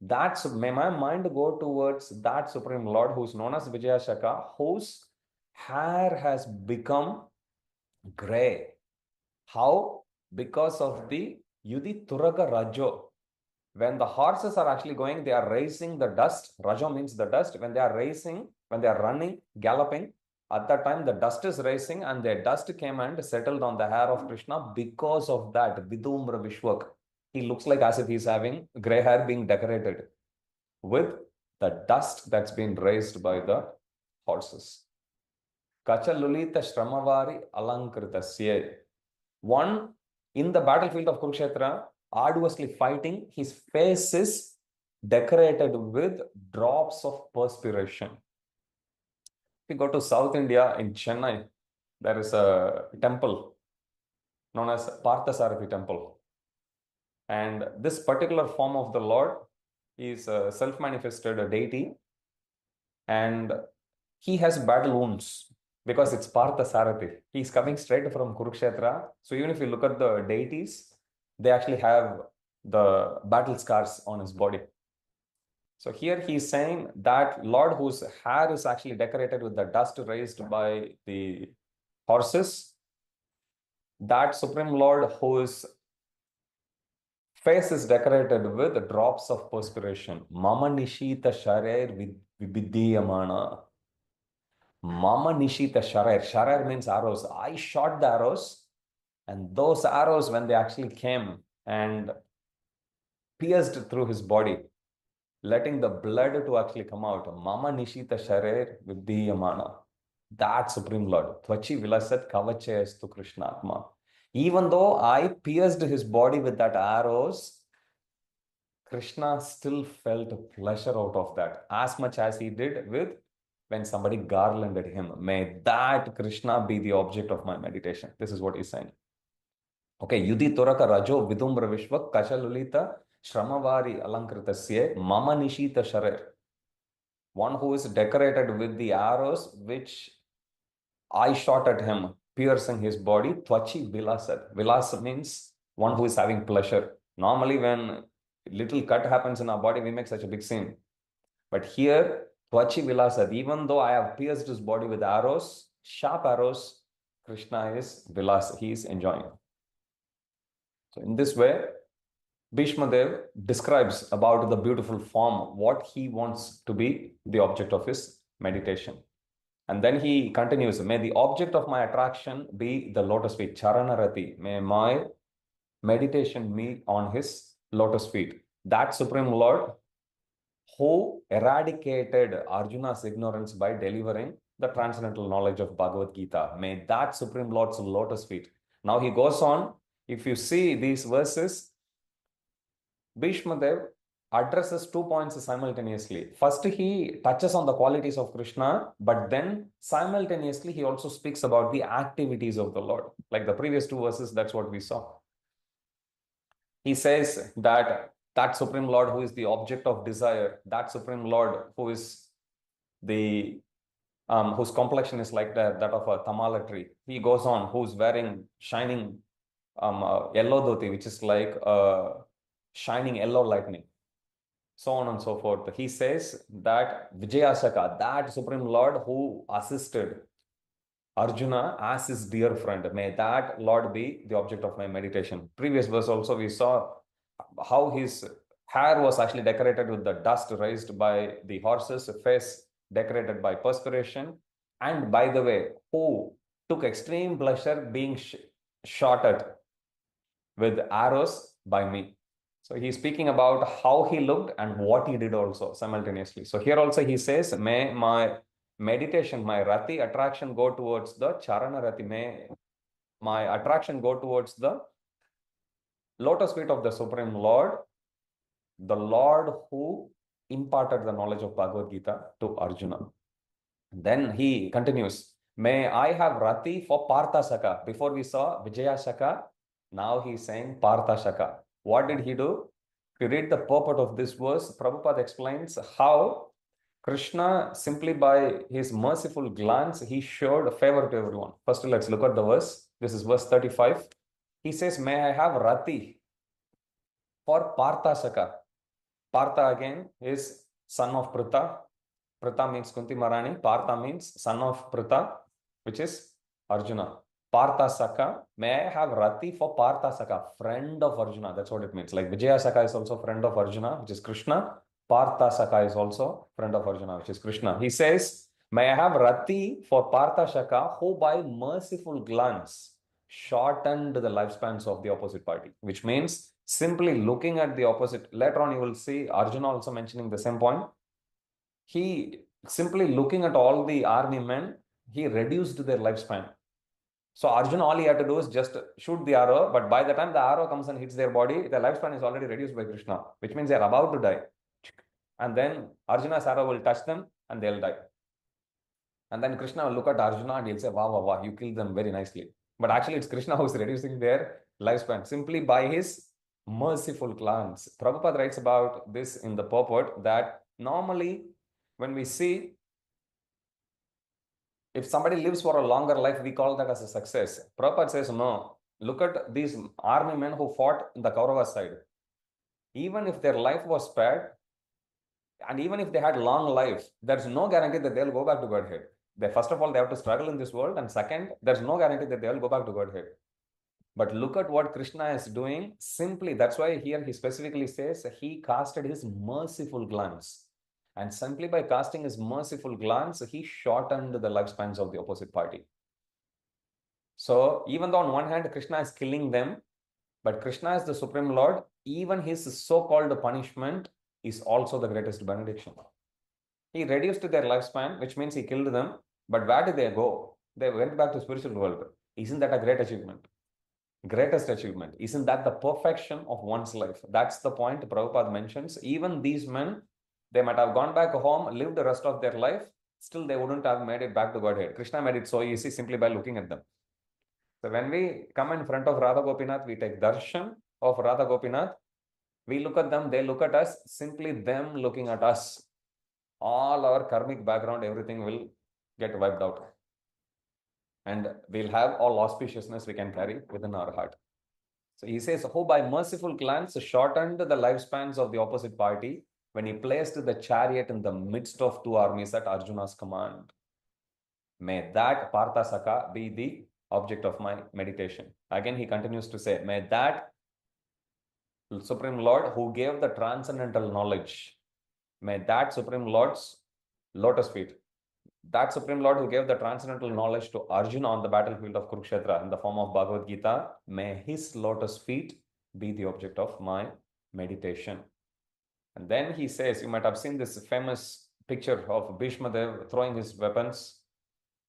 That's, may my mind go towards that Supreme Lord who is known as Vijaya Shaka, whose hair has become gray. How? Because of the Yudhi Turaka Rajo. When the horses are actually going, they are raising the dust. Rajo means the dust. When they are racing, when they are running, galloping, at that time the dust is racing, and the dust came and settled on the hair of Krishna. Because of that, Vidumra Vishwak, he looks like as if he's having gray hair being decorated with the dust that's been raised by the horses. Kachalulita Shramavāri Alankritasya. One, in the battlefield of Kurukshetra, arduously fighting, his face is decorated with drops of perspiration. If you go to South India in Chennai, there is a temple known as Parthasarathi temple. And this particular form of the Lord is a self-manifested deity, and he has battle wounds because it's Parthasarathi. He's coming straight from Kurukshetra. So even if you look at the deities, they actually have the battle scars on his body. So here he's saying that Lord whose hair is actually decorated with the dust raised by the horses, that Supreme Lord whose face is decorated with drops of perspiration. Mama nishita sharir vibidiyamana. Mama nishita sharir. Sharir means arrows. I shot the arrows, and those arrows, when they actually came and pierced through his body, letting the blood to actually come out. Mama nishita sharir vidiyamana. That Supreme Lord. Tvachi vilasat kavache to Krishna Atma. Even though I pierced his body with that arrows, Krishna still felt pleasure out of that, as much as he did with when somebody garlanded him. May that Krishna be the object of my meditation. This is what he's saying. Okay, Yudhi Toraka Rajo Vidumra Vishwak Kashalulita Shramavāri Alankritasya Mama Nishita Sharir. One who is decorated with the arrows which I shot at him, piercing his body. Tvachi Vilasat. Vilasa means one who is having pleasure. Normally, when little cut happens in our body, we make such a big scene. But here, Tvachi Vilasat, even though I have pierced his body with arrows, sharp arrows, Krishna is Vilas, he is enjoying. So in this way, Bhishmadeva describes about the beautiful form, what he wants to be the object of his meditation. And then he continues, may the object of my attraction be the lotus feet, Charanarati. May my meditation be on his lotus feet. That Supreme Lord who eradicated Arjuna's ignorance by delivering the transcendental knowledge of Bhagavad Gita. May that Supreme Lord's lotus feet. Now he goes on. If you see these verses, Bhishmadev addresses 2 points simultaneously. First, he touches on the qualities of Krishna, but then simultaneously he also speaks about the activities of the Lord. Like the previous 2 verses, that's what we saw. He says that Supreme Lord who is the object of desire, that Supreme Lord who is the whose complexion is like that of a tamala tree. He goes on, who's wearing shining yellow dhoti, which is like shining yellow lightning, so on and so forth. He says that Vijayasaka, that Supreme Lord who assisted Arjuna as his dear friend, may that Lord be the object of my meditation. Previous verse also we saw how his hair was actually decorated with the dust raised by the horses, face decorated by perspiration, and by the way, who took extreme pleasure being shot at with arrows by me. So he's speaking about how he looked and what he did also simultaneously. So here also he says, may my meditation, my rati attraction go towards the charana rati. May my attraction go towards the lotus feet of the Supreme Lord, the Lord who imparted the knowledge of Bhagavad Gita to Arjuna. Then he continues, may I have rati for Parthasaka. Before we saw Vijayasaka, now he's saying Parthasaka. What did he do? If you read the purport of this verse, Prabhupada explains how Krishna, simply by his merciful glance, he showed favor to everyone. First, let's look at the verse. This is verse 35. He says, may I have rati for Parthasaka. Partha again is son of Pritha. Pritha means Kunti Marani. Partha means son of Pritha, which is Arjuna. Partha Saka. May I have Rati for Partha Saka, friend of Arjuna. That's what it means. Like Vijaya Saka is also friend of Arjuna, which is Krishna. Partha Saka is also friend of Arjuna, which is Krishna. He says, may I have Rati for Partha Saka, who by merciful glance shortened the lifespans of the opposite party, which means simply looking at the opposite. Later on, you will see Arjuna also mentioning the same point. He simply looking at all the army men, he reduced their lifespan. So Arjuna, all he had to do is just shoot the arrow, but by the time the arrow comes and hits their body, the lifespan is already reduced by Krishna, which means they are about to die. And then Arjuna's arrow will touch them and they'll die. And then Krishna will look at Arjuna and he'll say, wow, wow, wow, you killed them very nicely. But actually, it's Krishna who's reducing their lifespan simply by his merciful glance. Prabhupada writes about this in the purport that normally when we see if somebody lives for a longer life, we call that as a success. Prabhupada says, no, look at these army men who fought in the Kaurava side. Even if their life was spared, and even if they had long life, there's no guarantee that they'll go back to Godhead. First of all, they have to struggle in this world. And second, there's no guarantee that they'll go back to Godhead. But look at what Krishna is doing. Simply, that's why here he specifically says he casted his merciful glance. And simply by casting his merciful glance, he shortened the lifespans of the opposite party. So even though on one hand, Krishna is killing them, but Krishna is the Supreme Lord, even his so-called punishment is also the greatest benediction. He reduced their lifespan, which means he killed them. But where did they go? They went back to spiritual world. Isn't that a great achievement? Greatest achievement. Isn't that the perfection of one's life? That's the point Prabhupada mentions. Even these men, they might have gone back home, lived the rest of their life, still they wouldn't have made it back to Godhead. Krishna made it so easy simply by looking at them. So when we come in front of Radha Gopinath, we take darshan of Radha Gopinath. We look at them, they look at us, simply them looking at us. All our karmic background, everything will get wiped out. And we'll have all auspiciousness we can carry within our heart. So he says, who by merciful glance shortened the lifespans of the opposite party when he placed the chariot in the midst of two armies at Arjuna's command. May that Partha Saka be the object of my meditation. Again, he continues to say, may that Supreme Lord who gave the transcendental knowledge, may that Supreme Lord's lotus feet, that Supreme Lord who gave the transcendental knowledge to Arjuna on the battlefield of Kurukshetra in the form of Bhagavad Gita, may his lotus feet be the object of my meditation. And then he says, you might have seen this famous picture of Bhishmadeva throwing his weapons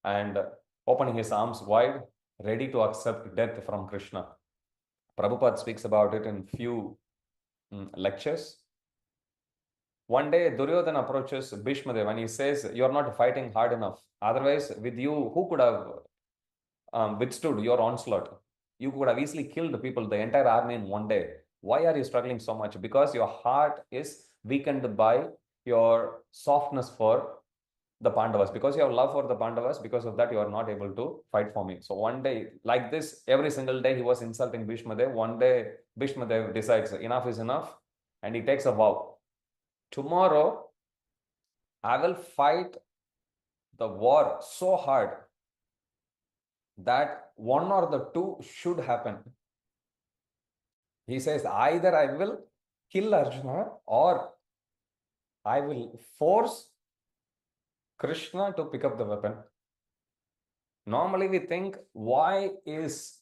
and opening his arms wide, ready to accept death from Krishna. Prabhupada speaks about it in few lectures. One day, Duryodhana approaches Bhishmadeva and he says, you're not fighting hard enough. Otherwise, with you, who could have withstood your onslaught? You could have easily killed people, the entire army in one day. Why are you struggling so much? Because your heart is weakened by your softness for the Pandavas. Because you have love for the Pandavas, because of that, you are not able to fight for me. So one day, like this, every single day, he was insulting Bhishmadeva. One day, Bhishmadeva decides enough is enough and he takes a vow. Tomorrow, I will fight the war so hard that one or the two should happen. He says, either I will kill Arjuna or I will force Krishna to pick up the weapon. Normally we think, why is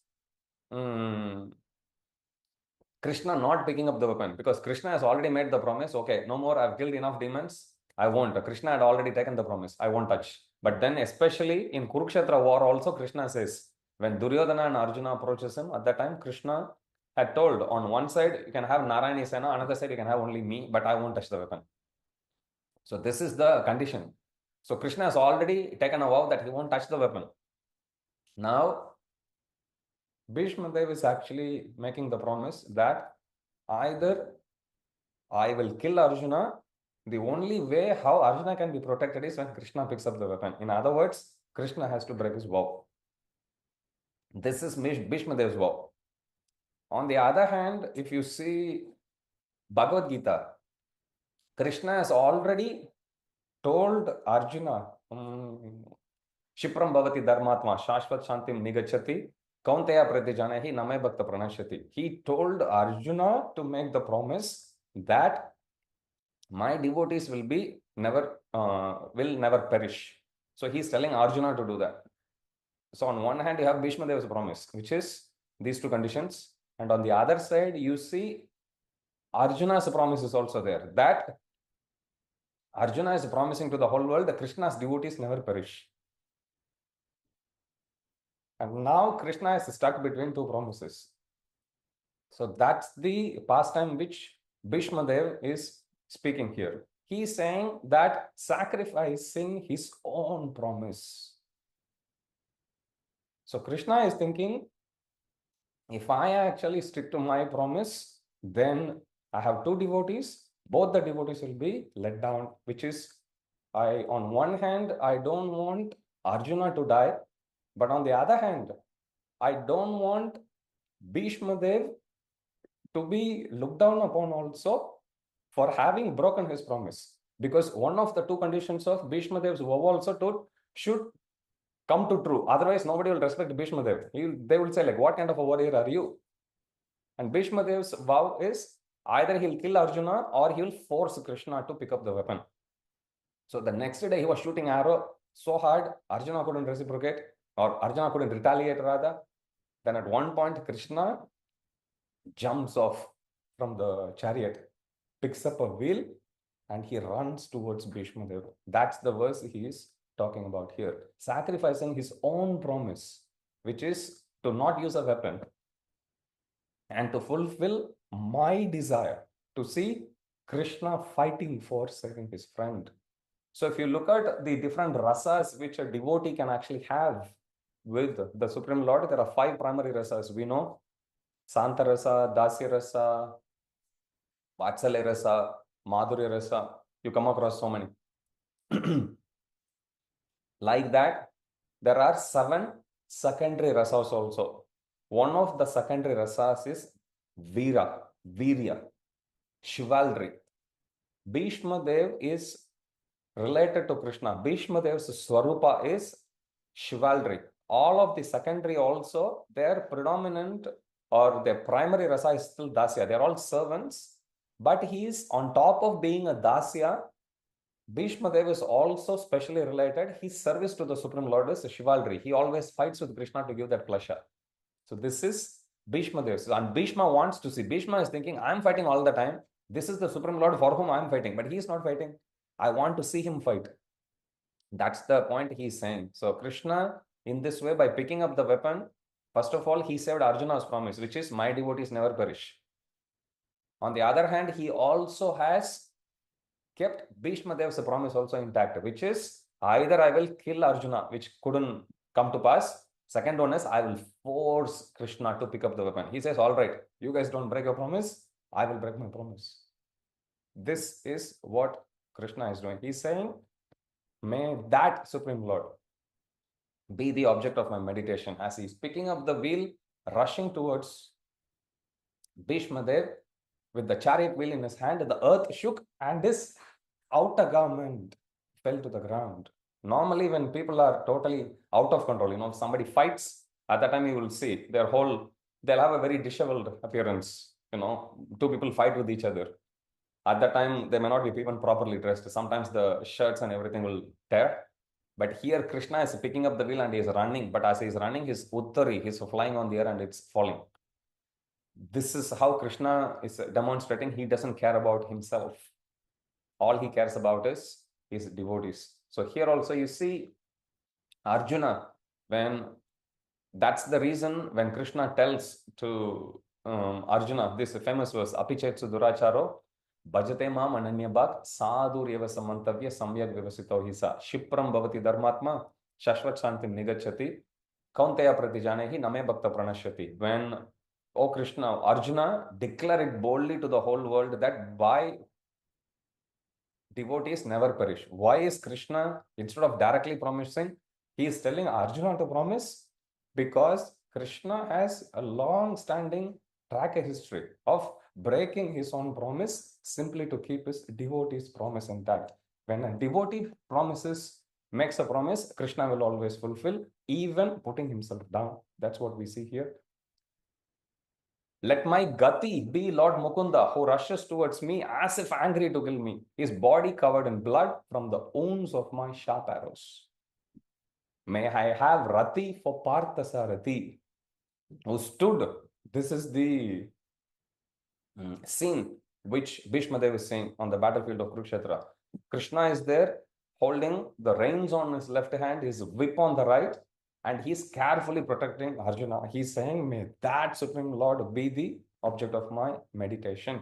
Krishna not picking up the weapon? Because Krishna has already made the promise, okay, no more, I've killed enough demons, I won't. Krishna had already taken the promise, I won't touch. But then especially in Kurukshetra war also, Krishna says, when Duryodhana and Arjuna approaches him, at that time Krishna had told, on one side you can have Narayani Sena, another side you can have only me, but I won't touch the weapon. So this is the condition. So Krishna has already taken a vow that he won't touch the weapon. Now, Bhishmadeva is actually making the promise that either I will kill Arjuna, the only way how Arjuna can be protected is when Krishna picks up the weapon. In other words, Krishna has to break his vow. This is Bhishmadeva's vow. On the other hand, if you see Bhagavad Gita, Krishna has already told Arjuna, Shipram bhavati dharmatma shashvat shantim nigachati kaunteya pratijanehi name bhakta pranashyati. He told Arjuna to make the promise that my devotees will never perish. So he's telling Arjuna to do that. So on one hand, you have Bhishmadeva's promise, which is these two conditions. And on the other side, you see Arjuna's promise is also there. That Arjuna is promising to the whole world that Krishna's devotees never perish. And now Krishna is stuck between two promises. So that's the pastime which Bhishmadev is speaking here. He is saying that sacrificing his own promise. So Krishna is thinking, if I actually stick to my promise, then I have two devotees. Both the devotees will be let down, which is, on one hand, I don't want Arjuna to die, but on the other hand, I don't want Bhishmadev to be looked down upon also for having broken his promise. Because one of the two conditions of Bhishmadev's vow also should come to true. Otherwise, nobody will respect Bhishmadev. They will say, like, what kind of a warrior are you? And Bhishmadev's vow is either he'll kill Arjuna or he'll force Krishna to pick up the weapon. So the next day he was shooting arrow so hard, Arjuna couldn't reciprocate, or Arjuna couldn't retaliate rather. Then at one point, Krishna jumps off from the chariot, picks up a wheel, and he runs towards Bhishmadev. That's the verse he is talking about here. Sacrificing his own promise, which is to not use a weapon, and to fulfill my desire to see Krishna fighting for saving his friend. So if you look at the different rasas which a devotee can actually have with the Supreme Lord, there are 5 primary rasas. We know Santa rasa, Dasya rasa, Vatsalya rasa, Madhurya rasa. You come across so many. Like that, there are 7 secondary rasas also. One of the secondary rasas is Vira, Virya, chivalry. Bhishmadev is related to Krishna. Bhishmadev's Swarupa is chivalry. All of the secondary also, their predominant or their primary rasa is still Dasya. They're all servants, but he is on top of being a Dasya. Bhishmadev is also specially related. His service to the Supreme Lord is chivalry. He always fights with Krishna to give that pleasure. So this is Bhishmadev. And Bhishma wants to see. Bhishma is thinking, I'm fighting all the time. This is the Supreme Lord for whom I'm fighting, but he is not fighting. I want to see him fight. That's the point he's saying. So Krishna, in this way, by picking up the weapon, first of all, he saved Arjuna's promise, which is my devotees never perish. On the other hand, he also has kept Bhishmadev's promise also intact, which is either I will kill Arjuna, which couldn't come to pass. Second one is I will force Krishna to pick up the weapon. He says, all right, you guys don't break your promise, I will break my promise. This is what Krishna is doing. He's saying, may that Supreme Lord be the object of my meditation. As he's picking up the wheel, rushing towards Bhishmadev with the chariot wheel in his hand, the earth shook and his outer garment fell to the ground. Normally, when people are totally out of control, if somebody fights, at that time you will see they'll have a very disheveled appearance. Two people fight with each other. At that time, they may not be even properly dressed. Sometimes the shirts and everything will tear. But here, Krishna is picking up the wheel and he is running. But as he is running, his uttari, he's flying on the air and it's falling. This is how Krishna is demonstrating he doesn't care about himself. All he cares about is his devotees. So here also you see Arjuna, that's the reason when Krishna tells to Arjuna, this famous verse, Apichetsu Duracharo, Bhajate mam ananyabhak sadhuryeva samantavya samyak vivasito hisa shipram bhavati dharmatma shashvat shantim nigachati kaunteya pratijanehi name bhakta pranashyati. When, O Krishna, Arjuna declare it boldly to the whole world that why devotees never perish. Why is Krishna, instead of directly promising, he is telling Arjuna to promise? Because Krishna has a long-standing track history of breaking his own promise simply to keep his devotee's promise intact. When a devotee promises makes a promise, Krishna will always fulfill, even putting himself down. That's what we see here. Let my Gati be Lord Mukunda, who rushes towards me as if angry to kill me, his body covered in blood from the wounds of my sharp arrows. May I have Rati for Parthasarathi, who stood. This is the scene which Bhishmadeva is saying on the battlefield of Kurukshetra. Krishna is there holding the reins on his left hand, his whip on the right, and he's carefully protecting Arjuna. He's saying, may that Supreme Lord be the object of my meditation.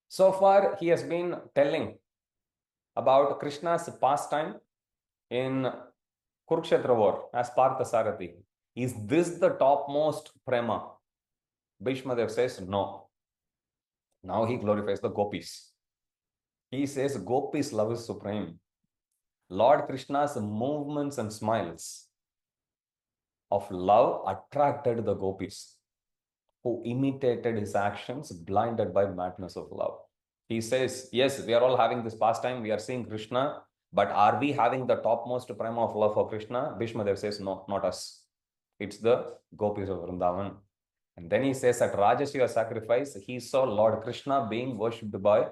So far, he has been telling about Krishna's pastime in Kurukshetra war as Parthasarathi. Is this the topmost prema? Bhishmadev says no. Now he glorifies the gopis. He says gopis' love is supreme. Lord Krishna's movements and smiles of love attracted the gopis, who imitated his actions, blinded by madness of love. He says, yes, we are all having this pastime, we are seeing Krishna, but are we having the topmost prema of love for Krishna? Bhishmadev says, no, not us. It's the gopis of Vrindavan. And then he says, at Rajasuya sacrifice, he saw Lord Krishna being worshipped by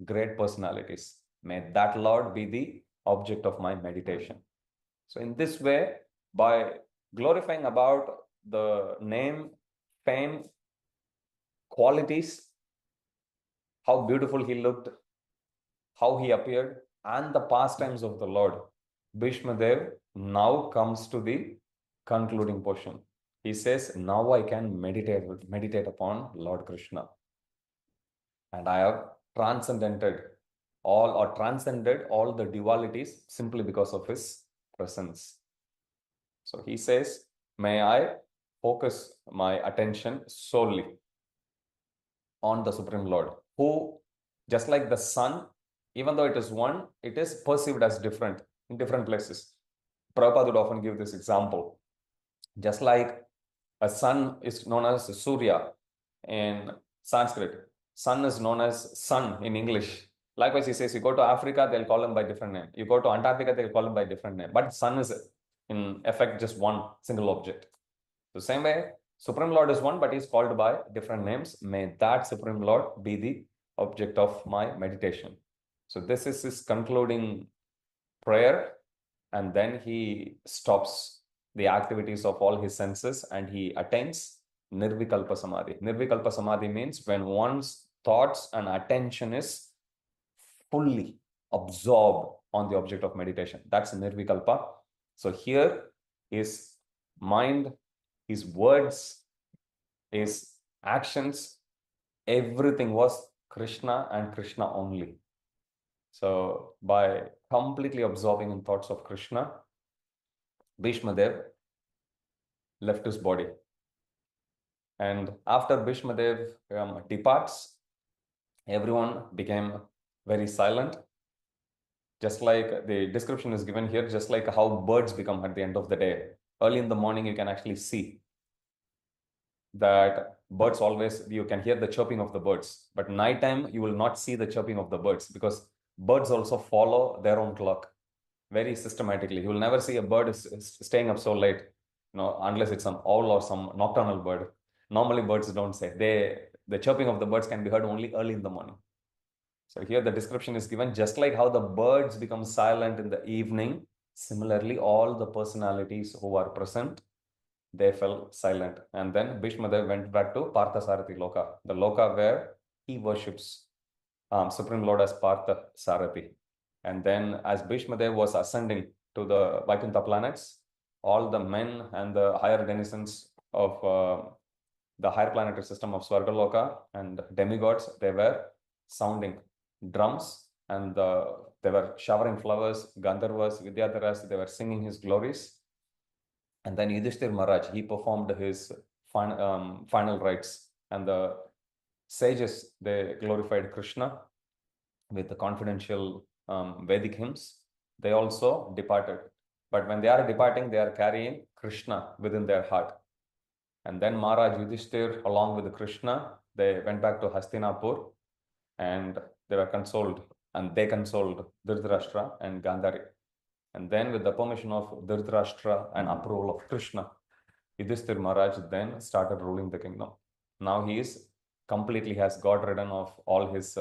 great personalities. May that Lord be the object of my meditation. So in this way, by glorifying about the name, fame, qualities, how beautiful he looked, how he appeared, and the pastimes of the Lord, Bhishmadev now comes to the concluding portion. He says, now I can meditate upon Lord Krishna. And I have transcended all the dualities simply because of his presence. So he says, may I focus my attention solely on the Supreme Lord, who, just like the sun, even though it is one, it is perceived as different in different places. Prabhupada would often give this example. Just like a sun is known as Surya in Sanskrit, sun is known as sun in English. Likewise, he says, you go to Africa, they'll call him by different name. You go to Antarctica, they'll call him by different name. But sun is, in effect, just one single object. The same way, Supreme Lord is one, but he's called by different names. May that Supreme Lord be the object of my meditation. So this is his concluding prayer, and then he stops the activities of all his senses and he attains Nirvikalpa Samadhi. Nirvikalpa Samadhi means when one's thoughts and attention is fully absorbed on the object of meditation. That's Nirvikalpa. So here his mind, his words, his actions, everything was Krishna and Krishna only. So by completely absorbing in thoughts of Krishna, Bhishmadev left his body. And after Bhishmadev departs, everyone became very silent. Just like the description is given here, just like how birds become at the end of the day. Early in the morning, you can actually see that birds always, you can hear the chirping of the birds. But nighttime, you will not see the chirping of the birds because birds also follow their own clock very systematically. You will never see a bird staying up so late, unless it's an owl or some nocturnal bird. Normally, birds don't say. The chirping of the birds can be heard only early in the morning. So here the description is given, just like how the birds become silent in the evening, similarly, all the personalities who are present, they fell silent. And then Bhishmadev went back to Parthasarathi Loka, the Loka where he worships Supreme Lord as Parthasarathi. And then as Bhishmadev was ascending to the Vaikuntha planets, all the men and the higher denizens of the higher planetary system of Swargaloka and demigods, they were sounding drums and they were showering flowers, Gandharvas, Vidyadharas, they were singing his glories. And then Yudhishthir Maharaj, he performed his final rites, and the sages, they glorified Krishna with the confidential Vedic hymns. They also departed. But when they are departing, they are carrying Krishna within their heart. And then Maharaj Yudhishthir, along with Krishna, they went back to Hastinapur and they were consoled, and they consoled Dhritarashtra and Gandhari. And then with the permission of Dhritarashtra and approval of Krishna, Yudhishthir Maharaj then started ruling the kingdom. Now he is completely has got rid of all his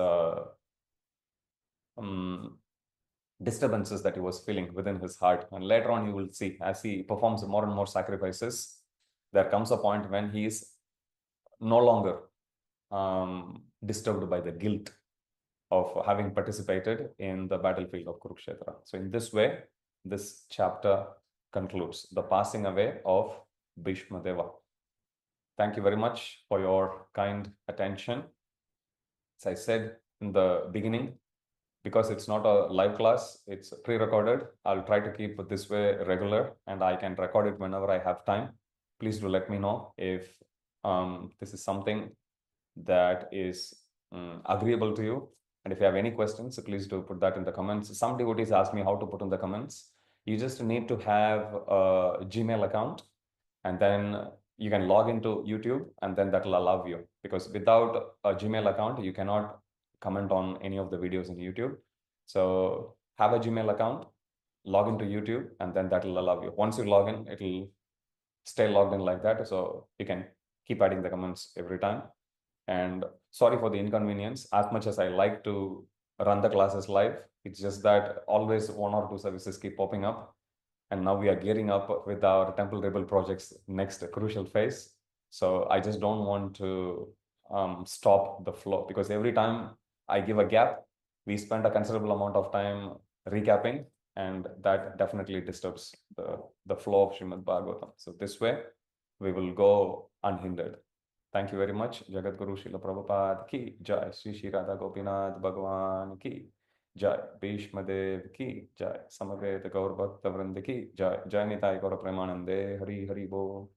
disturbances that he was feeling within his heart. And later on, you will see, as he performs more and more sacrifices, there comes a point when he is no longer disturbed by the guilt of having participated in the battlefield of Kurukshetra. So in this way, this chapter concludes the passing away of Bhishmadeva. Thank you very much for your kind attention. As I said in the beginning, because it's not a live class, it's pre-recorded. I'll try to keep it this way regular, and I can record it whenever I have time. Please do let me know if this is something that is agreeable to you. And if you have any questions, please do put that in the comments. Some devotees ask me how to put in the comments. You just need to have a Gmail account, and then you can log into YouTube, and then that will allow you. Because without a Gmail account, you cannot comment on any of the videos in YouTube. So have a Gmail account, log into YouTube, and then that will allow you. Once you log in, it will stay logged in like that. So you can keep adding the comments every time. And sorry for the inconvenience. As much as I like to run the classes live, it's just that always one or two services keep popping up. And now we are gearing up with our Temple Rebel project's next crucial phase. So I just don't want to stop the flow, because every time I give a gap, we spend a considerable amount of time recapping, and that definitely disturbs the flow of Srimad Bhagavatam. So this way, we will go unhindered. Thank you very much. Jagat Guru Srila Prabhupada ki jai. Shri Shri Radha Gopinath Bhagwan ki jai. Bhishmadev ki jai. Samaveta Gaur Bhakta Vrinda ki jai. Jai Nitai Gaur Premanande. Hari Hari Bo.